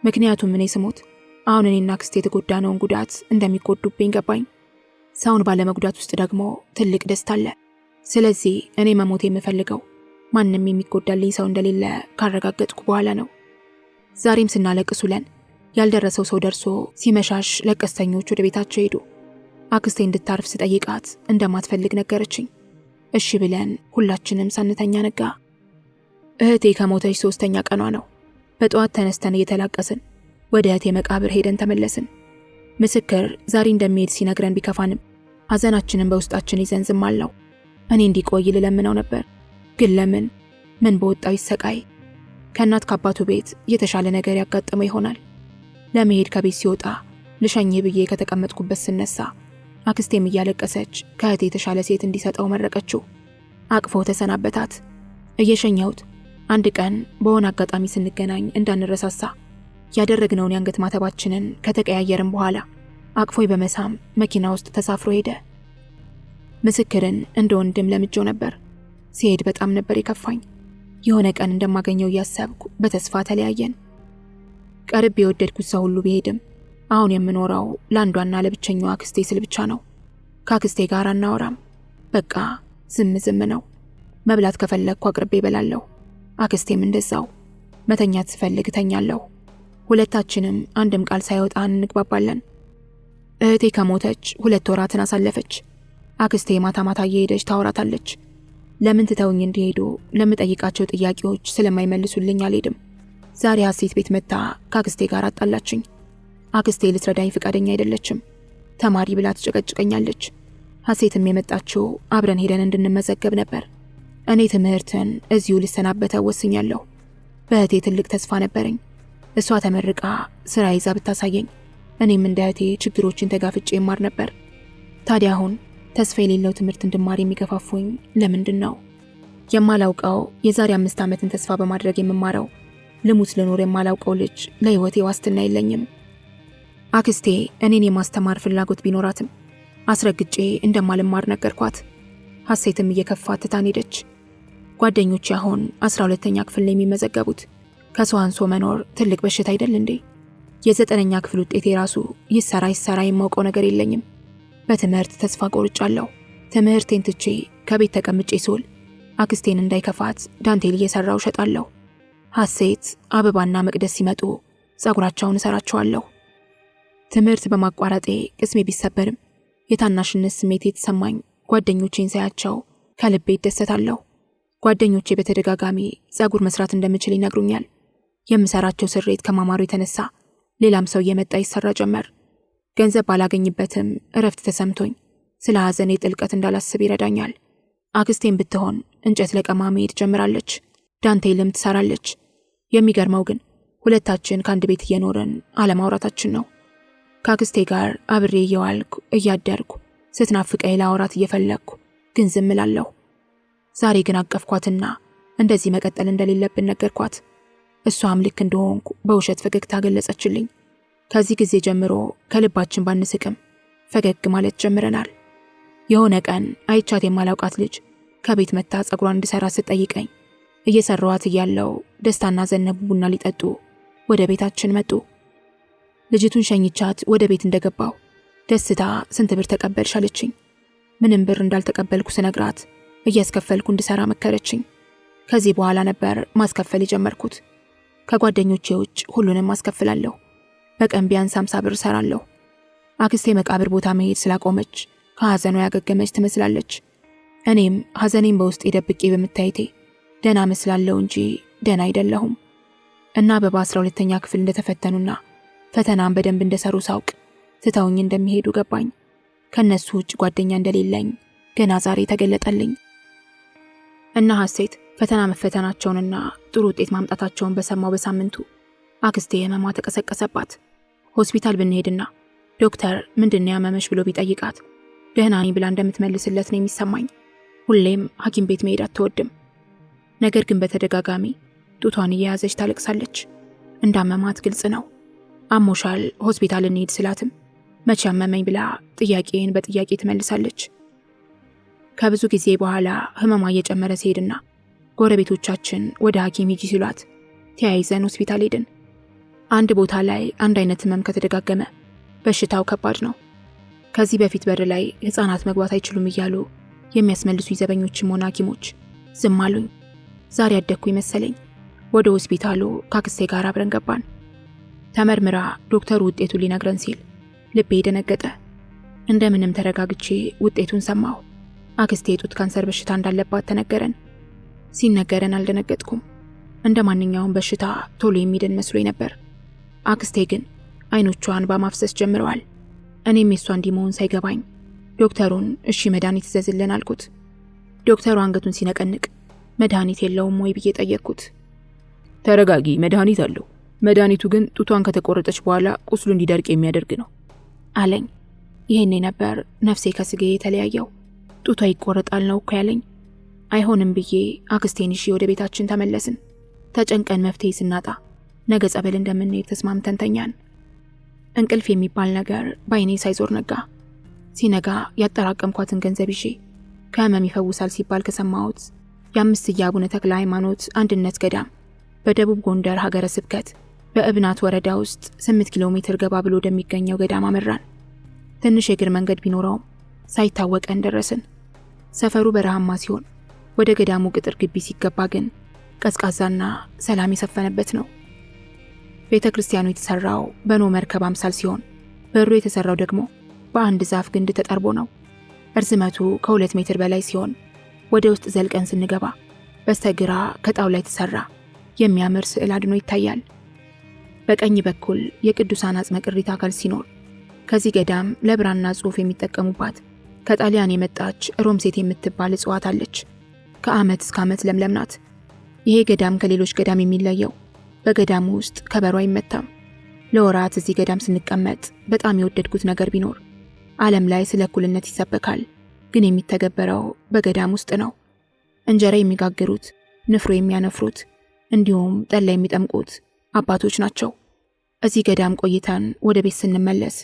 ምክንያቱም እኔ ስሞት አሁን እኔና አክስቴ የተጎዳነውን ጉዳት እንደሚጎዱብኝ ገባኝ። ሰውን ባለመጉዳት ውስጥ ደግሞ ትልቅ ደስታ አለ። ስለዚህ እኔ መሞት የምፈልገው ማንም የሚጎዳልኝ ሰው እንደሌለ ካረጋገጥኩ በኋላ ነው። ዛሬም ስናለቅስ ውለን ያልደረሰው ሰው ደርሶ ሲመሻሽ ለቀስተኞች ወደ ቤታቸው ሄዱ። አክስቴ እንድታርፍ ስጠይቃት እንደማትፈልግ ነገረችኝ። እሺ ብለን ሁላችንም ሳንተኛ ነጋ። እህቴ ከሞተች 3ኛ ቀኗ ነው። በጠዋት ተነስተን እየተላቀስን ወደ እህቴ መቃብር ሄደን ተመለስን። ምስክር ዛሬ እንደሚሄድ ሲነግረን ቢከፋንም ሐዘናችንን በውስጣችን ይዘን ዝም አልነው። እኔ እንዲቆይ ልለምነው ነበር፣ ግን ለምን ምን በወጣው ይሰቃይ። ከእናት ከአባቱ ቤት የተሻለ ነገር ያጋጠመው ይሆናል። ለመሄድ ከቤት ሲወጣ ልሸኝ ብዬ ከተቀመጥኩበት ስነሳ አክስቴም እያለቀሰች ከእህቴ የተሻለ ሴት እንዲሰጠው መረቀችው። አቅፎ ተሰናበታት። እየሸኘሁት አንድ ቀን በሆነ አጋጣሚ ስንገናኝ እንዳንረሳሳ ያደረግነውን የአንገት ማተባችንን ከተቀያየርን በኋላ አቅፎይ በመሳም መኪና ውስጥ ተሳፍሮ ሄደ። ምስክርን እንደ ወንድም ለምጄው ነበር። ሲሄድ በጣም ነበር የከፋኝ። የሆነ ቀን እንደማገኘው እያሰብኩ በተስፋ ተለያየን። ቀርብ የወደድኩት ሰው ሁሉ ቢሄድም አሁን የምኖረው ለአንዷና ለብቸኛዋ አክስቴ ስል ብቻ ነው። ከአክስቴ ጋር አናወራም። በቃ ዝም ነው። መብላት ከፈለግኩ አቅርቤ እበላለሁ። አክስቴም እንደዛው። መተኛት ስፈልግ እተኛለሁ። ሁለታችንም አንድም ቃል ሳይወጣን እንግባባለን። እህቴ ከሞተች 2 ወራትን አሳለፈች። አክስቴ ማታ ማታ እየሄደች ታወራታለች። ለምን ትተውኝ እንዲሄዱ ለምጠይቃቸው ጥያቄዎች ስለማይመልሱልኝ አልሄድም። ዛሬ ሐሴት ቤት መጣ ከአክስቴ ጋር አጣላችኝ። አክስቴ ልትረዳኝ ፈቃደኛ አይደለችም። ተማሪ ብላ ትጨቀጭቀኛለች። ሐሴትም የመጣችው አብረን ሄደን እንድንመዘገብ ነበር። እኔ ትምህርትን እዚሁ ልሰናበተው ወስኛለሁ። በእህቴ ትልቅ ተስፋ ነበረኝ። እሷ ተመርቃ ስራ ይዛ ብታሳየኝ እኔም እንደ እህቴ ችግሮችን ተጋፍጬ እማር ነበር። ታዲያ አሁን ተስፋ የሌለው ትምህርት እንድማር የሚገፋፉኝ ለምንድን ነው? የማላውቀው የዛሬ 5 ዓመትን ተስፋ በማድረግ የምማረው ልሙት ልኖር የማላውቀው ልጅ ለህይወቴ ዋስትና የለኝም። አክስቴ እኔን የማስተማር ፍላጎት ቢኖራትም አስረግጬ እንደማልማር ነገርኳት። ሐሴትም እየከፋት ትታን ሄደች። ጓደኞቼ አሁን 12ኛ ክፍል ላይ የሚመዘገቡት። ከሰው አንሶ መኖር ትልቅ በሽታ አይደል እንዴ? የ9ኛ ክፍል ውጤቴ ራሱ ይሰራ የማውቀው ነገር የለኝም። በትምህርት ተስፋ ቆርጫለሁ። ትምህርቴን ትቼ ከቤት ተቀምጬ ስውል አክስቴን እንዳይከፋት ዳንቴል እየሰራው ሸጣለሁ። ሐሴት፣ አበባና መቅደስ ሲመጡ ጸጉራቸውን እሰራቸዋለሁ። ትምህርት በማቋረጤ ቅስሜ ቢሰበርም የታናሽነት ስሜት የተሰማኝ ጓደኞቼን ሳያቸው ከልቤ ይደሰታለሁ። ጓደኞቼ በተደጋጋሚ ጸጉር መስራት እንደምችል ይነግሩኛል። የምሰራቸው ስሬት ከማማሩ የተነሳ ሌላም ሰው እየመጣ ይሰራ ጀመር። ገንዘብ ባላገኝበትም እረፍት ተሰምቶኝ ስለ ሐዘኔ ጥልቀት እንዳላስብ ይረዳኛል። አክስቴን ብትሆን እንጨት ለቀማ መሄድ ጀምራለች። ዳንቴልም ትሰራለች። የሚገርመው ግን ሁለታችን ከአንድ ቤት እየኖርን አለማውራታችን ነው። ከአክስቴ ጋር አብሬ እየዋልኩ እያደርኩ ስትናፍቀኝ ላወራት እየፈለግኩ ግን ዝም እላለሁ። ዛሬ ግን አቀፍኳትና እንደዚህ መቀጠል እንደሌለብን ነገርኳት። እሷም ልክ እንደሆንኩ በውሸት ፈገግታ ገለጸችልኝ። ከዚህ ጊዜ ጀምሮ ከልባችን ባንስቅም ፈገግ ማለት ጀምረናል። የሆነ ቀን አይቻት የማላውቃት ልጅ ከቤት መታ ጸጉሯን እንድሰራ ስትጠይቀኝ እየሰራዋት እያለው ደስታና ዘነቡ ቡና ሊጠጡ ወደ ቤታችን መጡ። ልጅቱን ሸኝቻት ወደ ቤት እንደገባው ደስታ ስንት ብር ተቀበልሽ አለችኝ። ምንም ብር እንዳልተቀበልኩ ስነግራት እያስከፈልኩ እንድሰራ መከረችኝ። ከዚህ በኋላ ነበር ማስከፈል የጀመርኩት። ከጓደኞቼ ውጭ ሁሉንም አስከፍላለሁ። በቀን ቢያንስ 50 ብር ሰራለሁ። አክስቴ መቃብር ቦታ መሄድ ስላቆመች ከሐዘኗ ያገገመች ትመስላለች። እኔም ሐዘኔን በውስጤ ደብቄ በመታየቴ ደና መስላለሁ እንጂ ደና አይደለሁም። እና በ12ኛ ክፍል እንደተፈተኑና ፈተናን በደንብ እንደሰሩ ሳውቅ ትተውኝ እንደሚሄዱ ገባኝ። ከነሱ ውጭ ጓደኛ እንደሌለኝ ገና ዛሬ ተገለጠልኝ። እና ሐሴት ፈተና መፈተናቸውንና ጥሩ ውጤት ማምጣታቸውን በሰማው በሳምንቱ አክስቴ ህመሟ ተቀሰቀሰባት። ሆስፒታል ብንሄድና ዶክተር ምንድነው ያመመሽ ብሎ ቢጠይቃት ደህና ነኝ ብላ እንደምትመልስለት ነው የሚሰማኝ። ሁሌም ሐኪም ቤት መሄድ አትወድም። ነገር ግን በተደጋጋሚ ጡቷን እየያዘች ታለቅሳለች። እንዳመማት ግልጽ ነው። አሞሻል ሆስፒታል እንሂድ ስላትም መቼ አመመኝ ብላ ጥያቄን በጥያቄ ትመልሳለች። ከብዙ ጊዜ በኋላ ህመሟ እየጨመረ ሲሄድና ጎረቤቶቻችን ወደ ሐኪም ሂጂ ሲሏት ተያይዘን ሆስፒታል ሄድን። አንድ ቦታ ላይ አንድ አይነት ህመም ከተደጋገመ በሽታው ከባድ ነው። ከዚህ በፊት በር ላይ ህፃናት መግባት አይችሉም እያሉ የሚያስመልሱ ዘበኞችም ሆነ ሐኪሞች ዝም አሉኝ። ዛሬ አደኩኝ መሰለኝ። ወደ ሆስፒታሉ ከአክስቴ ጋር አብረን ገባን። ተመርምራ ዶክተሩ ውጤቱን ሊነግረን ሲል ልቤ ደነገጠ። እንደምንም ተረጋግቼ ውጤቱን ሰማሁ። አክስቴ የጡት ካንሰር በሽታ እንዳለባት ተነገረን። ሲነገረን አልደነገጥኩም። እንደ ማንኛውም በሽታ ቶሎ የሚድን መስሎኝ ነበር። አክስቴ ግን አይኖቿን በማፍሰስ ጀምረዋል። እኔም የሷ እንዲህ መሆን ሳይገባኝ ዶክተሩን እሺ መድኃኒት ይዘዝልን አልኩት። ዶክተሩ አንገቱን ሲነቀንቅ መድኃኒት የለውም ወይ ብዬ ጠየቅኩት። ተረጋጊ፣ መድኃኒት አለው። መድኃኒቱ ግን ጡቷን ከተቆረጠች በኋላ ቁስሉ እንዲደርቅ የሚያደርግ ነው አለኝ። ይሄኔ ነበር ነፍሴ ከስጋዬ የተለያየው። ጡቷ ይቆረጣል ነው እኮ ያለኝ። አይሆንም ብዬ አክስቴን ይዤ ወደ ቤታችን ተመለስን። ተጨንቀን መፍትሄ ስናጣ ነገ ጸበል እንደምንሄድ ተስማምተን ተኛን። እንቅልፍ የሚባል ነገር በአይኔ ሳይዞር ነጋ። ሲነጋ ያጠራቀምኳትን ገንዘብ ይዤ ከህመም ይፈውሳል ሲባል ከሰማሁት የአምስትያ አቡነ ተክለ ሃይማኖት አንድነት ገዳም በደቡብ ጎንደር ሀገረ ስብከት በእብናት ወረዳ ውስጥ 8 ኪሎ ሜትር ገባ ብሎ ወደሚገኘው ገዳም አመራን። ትንሽ የእግር መንገድ ቢኖረውም ሳይታወቀን ደረስን። ሰፈሩ በረሃማ ሲሆን ወደ ገዳሙ ቅጥር ግቢ ሲገባ ግን ቀዝቃዛና ሰላም የሰፈነበት ነው። ቤተ ክርስቲያኑ የተሰራው በኖህ መርከብ አምሳል ሲሆን በሩ የተሰራው ደግሞ በአንድ ዛፍ ግንድ ተጠርቦ ነው። እርዝመቱ ከ2 ሜትር በላይ ሲሆን ወደ ውስጥ ዘልቀን ስንገባ በስተግራ ከጣውላ የተሰራ የሚያምር ስዕል አድኖ ይታያል። በቀኝ በኩል የቅዱሳን አጽመ ቅሪተ አካል ሲኖር ከዚህ ገዳም ለብራና ጽሑፍ የሚጠቀሙባት ከጣሊያን የመጣች ሮምሴት የምትባል እጽዋት አለች። ከዓመት እስከ ዓመት ለምለም ናት። ይሄ ገዳም ከሌሎች ገዳም የሚለየው በገዳሙ ውስጥ ከበሮ አይመታም። ለወራት እዚህ ገዳም ስንቀመጥ በጣም የወደድኩት ነገር ቢኖር ዓለም ላይ ስለ እኩልነት ይሰበካል፣ ግን የሚተገበረው በገዳም ውስጥ ነው። እንጀራ የሚጋግሩት፣ ንፍሮ የሚያነፍሩት፣ እንዲሁም ጠላ የሚጠምቁት አባቶች ናቸው። እዚህ ገዳም ቆይተን ወደ ቤት ስንመለስ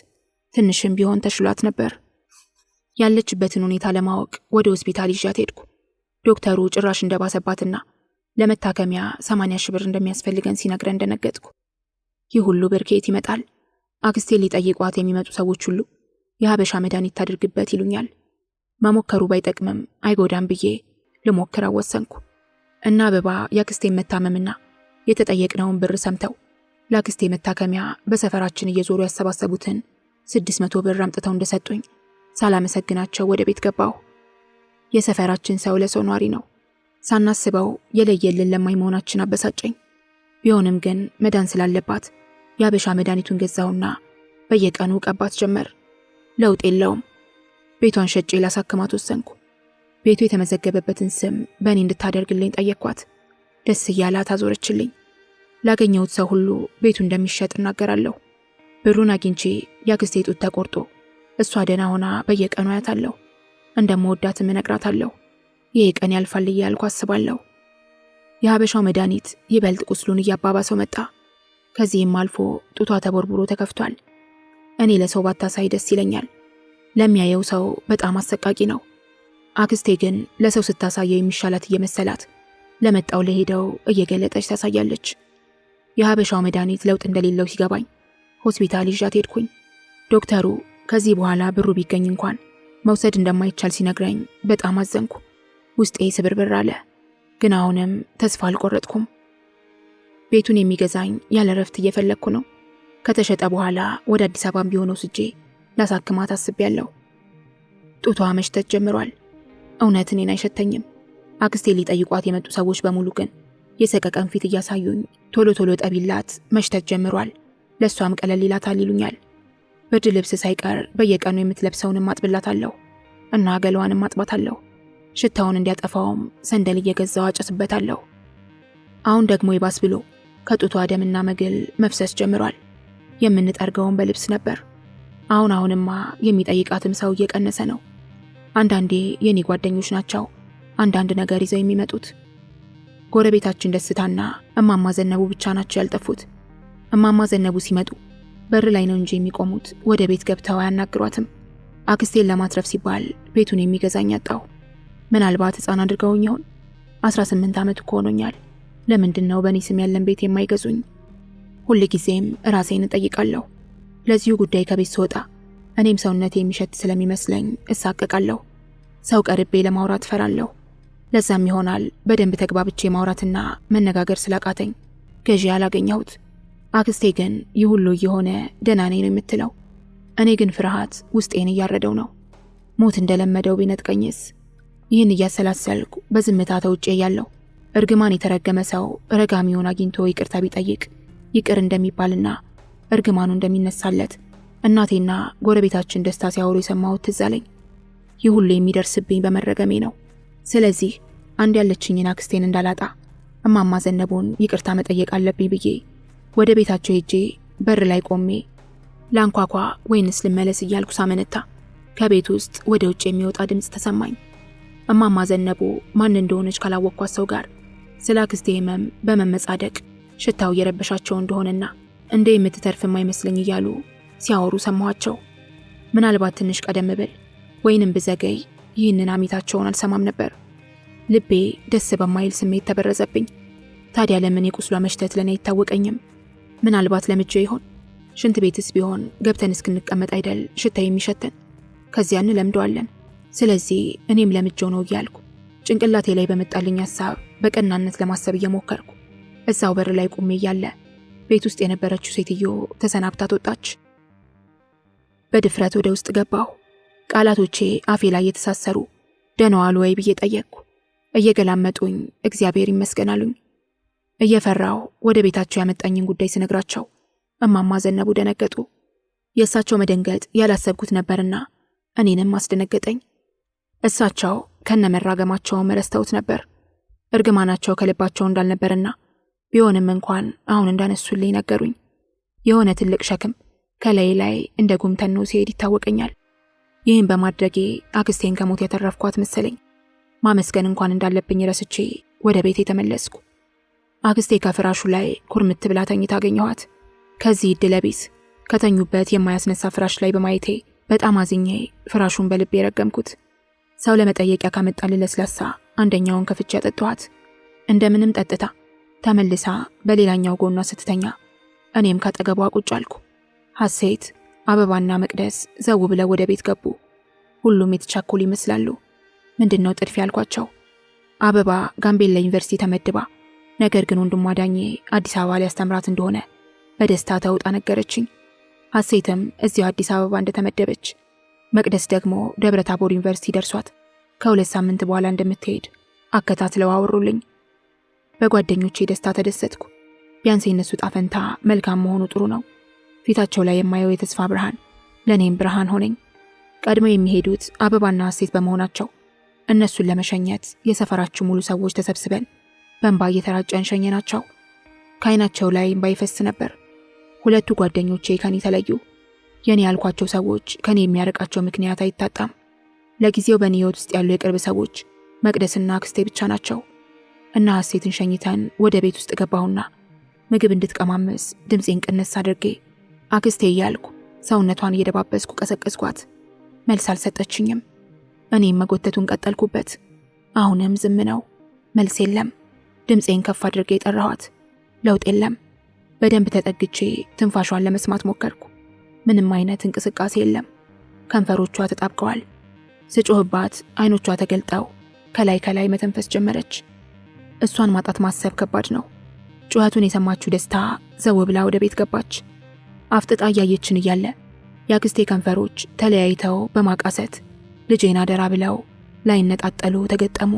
ትንሽም ቢሆን ተሽሏት ነበር። ያለችበትን ሁኔታ ለማወቅ ወደ ሆስፒታል ይዣት ሄድኩ። ዶክተሩ ጭራሽ እንደባሰባትና ለመታከሚያ 80 ሺህ ብር እንደሚያስፈልገን ሲነግረን እንደነገጥኩ። ይህ ሁሉ ብር ከየት ይመጣል? አክስቴ ሊጠይቋት የሚመጡ ሰዎች ሁሉ የሀበሻ መድኃኒት ታድርግበት ይሉኛል። መሞከሩ ባይጠቅምም አይጎዳም ብዬ ልሞክር ወሰንኩ። እና አበባ የአክስቴን መታመምና የተጠየቅነውን ብር ሰምተው ለአክስቴ መታከሚያ በሰፈራችን እየዞሩ ያሰባሰቡትን 600 ብር አምጥተው እንደሰጡኝ ሳላመሰግናቸው ወደ ቤት ገባሁ። የሰፈራችን ሰው ለሰው ኗሪ ነው። ሳናስበው የለየልን ለማኝ መሆናችን አበሳጨኝ። ቢሆንም ግን መዳን ስላለባት የሀበሻ መድኃኒቱን ገዛውና በየቀኑ ቀባት ጀመር። ለውጥ የለውም። ቤቷን ሸጬ ላሳክማት ወሰንኩ። ቤቱ የተመዘገበበትን ስም በእኔ እንድታደርግልኝ ጠየቅኳት። ደስ እያላት አዞረችልኝ። ላገኘሁት ሰው ሁሉ ቤቱ እንደሚሸጥ እናገራለሁ። ብሩን አግኝቼ የአክስቴ ጡት ተቆርጦ እሷ ደህና ሆና በየቀኑ አያታለሁ። እንደምወዳትም እነግራታለሁ። ይህ ቀን ያልፋል እያልኩ አስባለሁ። የሀበሻው መድኃኒት ይበልጥ ቁስሉን እያባባሰው መጣ። ከዚህም አልፎ ጡቷ ተቦርቡሮ ተከፍቷል። እኔ ለሰው ባታሳይ ደስ ይለኛል። ለሚያየው ሰው በጣም አሰቃቂ ነው። አክስቴ ግን ለሰው ስታሳየው የሚሻላት እየመሰላት ለመጣው ለሄደው እየገለጠች ታሳያለች። የሀበሻው መድኃኒት ለውጥ እንደሌለው ሲገባኝ ሆስፒታል ይዣት ሄድኩኝ። ዶክተሩ ከዚህ በኋላ ብሩ ቢገኝ እንኳን መውሰድ እንደማይቻል ሲነግረኝ በጣም አዘንኩ። ውስጤ ስብርብር አለ። ግን አሁንም ተስፋ አልቆረጥኩም። ቤቱን የሚገዛኝ ያለ ረፍት እየፈለግኩ ነው። ከተሸጠ በኋላ ወደ አዲስ አበባም ቢሆን ወስጄ ላሳክማት አስቤያለሁ። ጡቷ መሽተት ጀምሯል። እውነት እኔን አይሸተኝም። አክስቴ ሊጠይቋት የመጡ ሰዎች በሙሉ ግን የሰቀቀን ፊት እያሳዩኝ ቶሎ ቶሎ ጠቢላት መሽተት ጀምሯል፣ ለሷም ቀለል ይላታል ይሉኛል። ብርድ ልብስ ሳይቀር በየቀኑ የምትለብሰውንም አጥብላታለሁ እና ገላዋንም አጥባታለሁ። ሽታውን እንዲያጠፋውም ሰንደል እየገዛው አጨስበታለሁ። አሁን ደግሞ ይባስ ብሎ ከጡቷ ደምና መግል መፍሰስ ጀምሯል። የምንጠርገውን በልብስ ነበር። አሁንማ የሚጠይቃትም ሰው እየቀነሰ ነው። አንዳንዴ የኔ ጓደኞች ናቸው አንዳንድ ነገር ይዘው የሚመጡት። ጎረቤታችን ደስታና እማማ ዘነቡ ብቻ ናቸው ያልጠፉት። እማማ ዘነቡ ሲመጡ በር ላይ ነው እንጂ የሚቆሙት ወደ ቤት ገብተው አያናግሯትም። አክስቴን ለማትረፍ ሲባል ቤቱን የሚገዛኝ አጣሁ። ምናልባት ሕፃን አድርገውኝ ይሆን? 18 ዓመት እኮ ሆኖኛል። ለምንድን ነው በእኔ ስም ያለን ቤት የማይገዙኝ? ሁል ጊዜም ራሴን እጠይቃለሁ። ለዚሁ ጉዳይ ከቤት ስወጣ እኔም ሰውነቴ የሚሸት ስለሚመስለኝ እሳቀቃለሁ። ሰው ቀርቤ ለማውራት ፈራለሁ። ለዛም ይሆናል በደንብ ተግባብቼ ማውራትና መነጋገር ስላቃተኝ ገዢ ያላገኘሁት። አክስቴ ግን ይህ ሁሉ እየሆነ ደህና ነኝ ነው የምትለው። እኔ ግን ፍርሃት ውስጤን እያረደው ነው። ሞት እንደለመደው ቢነጥቀኝስ? ይህን እያሰላሰልኩ በዝምታ ተውጬ ያለው እርግማን የተረገመ ሰው ረጋሚውን አግኝቶ ይቅርታ ቢጠይቅ ይቅር እንደሚባልና እርግማኑ እንደሚነሳለት እናቴና ጎረቤታችን ደስታ ሲያወሩ የሰማሁት ትዝ አለኝ። ይህ ሁሉ የሚደርስብኝ በመረገሜ ነው። ስለዚህ አንድ ያለችኝን አክስቴን እንዳላጣ እማማ ዘነቡን ይቅርታ መጠየቅ አለብኝ ብዬ ወደ ቤታቸው ሄጄ በር ላይ ቆሜ ላንኳኳ ወይንስ ልመለስ እያልኩ ሳመነታ ከቤት ውስጥ ወደ ውጭ የሚወጣ ድምፅ ተሰማኝ። እማማ ዘነቡ ማን እንደሆነች ካላወቅኳት ሰው ጋር ስለ አክስቴ ሕመም በመመጻደቅ ሽታው እየረበሻቸው እንደሆነና እንደ የምትተርፍ የማይመስለኝ እያሉ ሲያወሩ ሰማኋቸው። ምናልባት ትንሽ ቀደም ብል ወይንም ብዘገይ ይህንን አሚታቸውን አልሰማም ነበር። ልቤ ደስ በማይል ስሜት ተበረዘብኝ። ታዲያ ለምን የቁስሏ መሽተት ለኔ አይታወቀኝም? ምናልባት ለምጄ ይሆን? ሽንት ቤትስ ቢሆን ገብተን እስክንቀመጥ አይደል ሽታ የሚሸተን? ከዚያ እንለምደዋለን። ስለዚህ እኔም ለምጄው ነው እያልኩ ጭንቅላቴ ላይ በመጣልኝ ሐሳብ በቀናነት ለማሰብ እየሞከርኩ እዛው በር ላይ ቆሜ እያለ ቤት ውስጥ የነበረችው ሴትዮ ተሰናብታ ወጣች። በድፍረት ወደ ውስጥ ገባሁ። ቃላቶቼ አፌ ላይ የተሳሰሩ። ደህና ዋሉ ወይ ብዬ ጠየቅኩ። እየገላመጡኝ እግዚአብሔር ይመስገን አሉኝ። እየፈራሁ ወደ ቤታቸው ያመጣኝን ጉዳይ ስነግራቸው እማማ ዘነቡ ደነገጡ። የእሳቸው መደንገጥ ያላሰብኩት ነበርና እኔንም አስደነገጠኝ። እሳቸው ከነመራገማቸውም ረስተውት ነበር። እርግማናቸው ከልባቸው እንዳልነበርና ቢሆንም እንኳን አሁን እንዳነሱልኝ ነገሩኝ። የሆነ ትልቅ ሸክም ከላይ ላይ እንደ ጉም ተኖ ሲሄድ ይታወቀኛል። ይህን በማድረጌ አክስቴን ከሞት ያተረፍኳት መሰለኝ። ማመስገን እንኳን እንዳለብኝ ረስቼ ወደ ቤት የተመለስኩ። አክስቴ ከፍራሹ ላይ ኩርምት ብላ ተኝታ አገኘኋት። ከዚህ ዕድለቢስ ከተኙበት የማያስነሳ ፍራሽ ላይ በማየቴ በጣም አዝኜ ፍራሹን በልቤ ረገምኩት። ሰው ለመጠየቂያ ካመጣልኝ ለስላሳ አንደኛውን ከፍቼ ያጠጣኋት። እንደምንም ጠጥታ ተመልሳ በሌላኛው ጎኗ ስትተኛ እኔም ካጠገቧ ቁጭ አልኩ። ሐሴት፣ አበባና መቅደስ ዘው ብለው ወደ ቤት ገቡ። ሁሉም የተቻኮሉ ይመስላሉ። ምንድነው ጥድፊ ያልኳቸው? አበባ ጋምቤላ ዩኒቨርሲቲ ተመድባ ነገር ግን ወንድሟ ዳኜ አዲስ አበባ ሊያስተምራት እንደሆነ በደስታ ተውጣ ነገረችኝ። ሐሴትም እዚያው አዲስ አበባ እንደተመደበች፣ መቅደስ ደግሞ ደብረ ታቦር ዩኒቨርሲቲ ደርሷት ከ2 ሳምንት በኋላ እንደምትሄድ አከታትለው አወሩልኝ። በጓደኞቼ ደስታ ተደሰትኩ። ቢያንስ የነሱ ጣፈንታ መልካም መሆኑ ጥሩ ነው። ፊታቸው ላይ የማየው የተስፋ ብርሃን ለኔም ብርሃን ሆነኝ። ቀድሞ የሚሄዱት አበባና ሐሴት በመሆናቸው እነሱን ለመሸኘት የሰፈራችን ሙሉ ሰዎች ተሰብስበን በእንባ እየተራጨን ሸኘናቸው። ከዓይናቸው ላይ እንባ ይፈስ ነበር። ሁለቱ ጓደኞቼ ከኔ ተለዩ። የኔ ያልኳቸው ሰዎች ከኔ የሚያርቃቸው ምክንያት አይታጣም። ለጊዜው በኔ ሕይወት ውስጥ ያሉ የቅርብ ሰዎች መቅደስና አክስቴ ብቻ ናቸው። እና ሐሴትን ሸኝተን ወደ ቤት ውስጥ ገባሁና ምግብ እንድትቀማመስ ድምፄን ቀነስ አድርጌ አክስቴ እያልኩ ሰውነቷን እየደባበስኩ ቀሰቀስኳት። መልስ አልሰጠችኝም። እኔም መጎተቱን ቀጠልኩበት። አሁንም ዝም ነው። መልስ የለም። ድምፄን ከፍ አድርጌ ጠራኋት። ለውጥ የለም። በደንብ ተጠግቼ ትንፋሿን ለመስማት ሞከርኩ። ምንም አይነት እንቅስቃሴ የለም። ከንፈሮቿ ተጣብቀዋል። ስጮህባት አይኖቿ ተገልጠው ከላይ መተንፈስ ጀመረች። እሷን ማጣት ማሰብ ከባድ ነው። ጩኸቱን የሰማችው ደስታ ዘው ብላ ወደ ቤት ገባች። አፍጥጣ እያየችን እያለ የአክስቴ ከንፈሮች ተለያይተው በማቃሰት ልጄን አደራ ብለው ላይነጣጠሉ ተገጠሙ።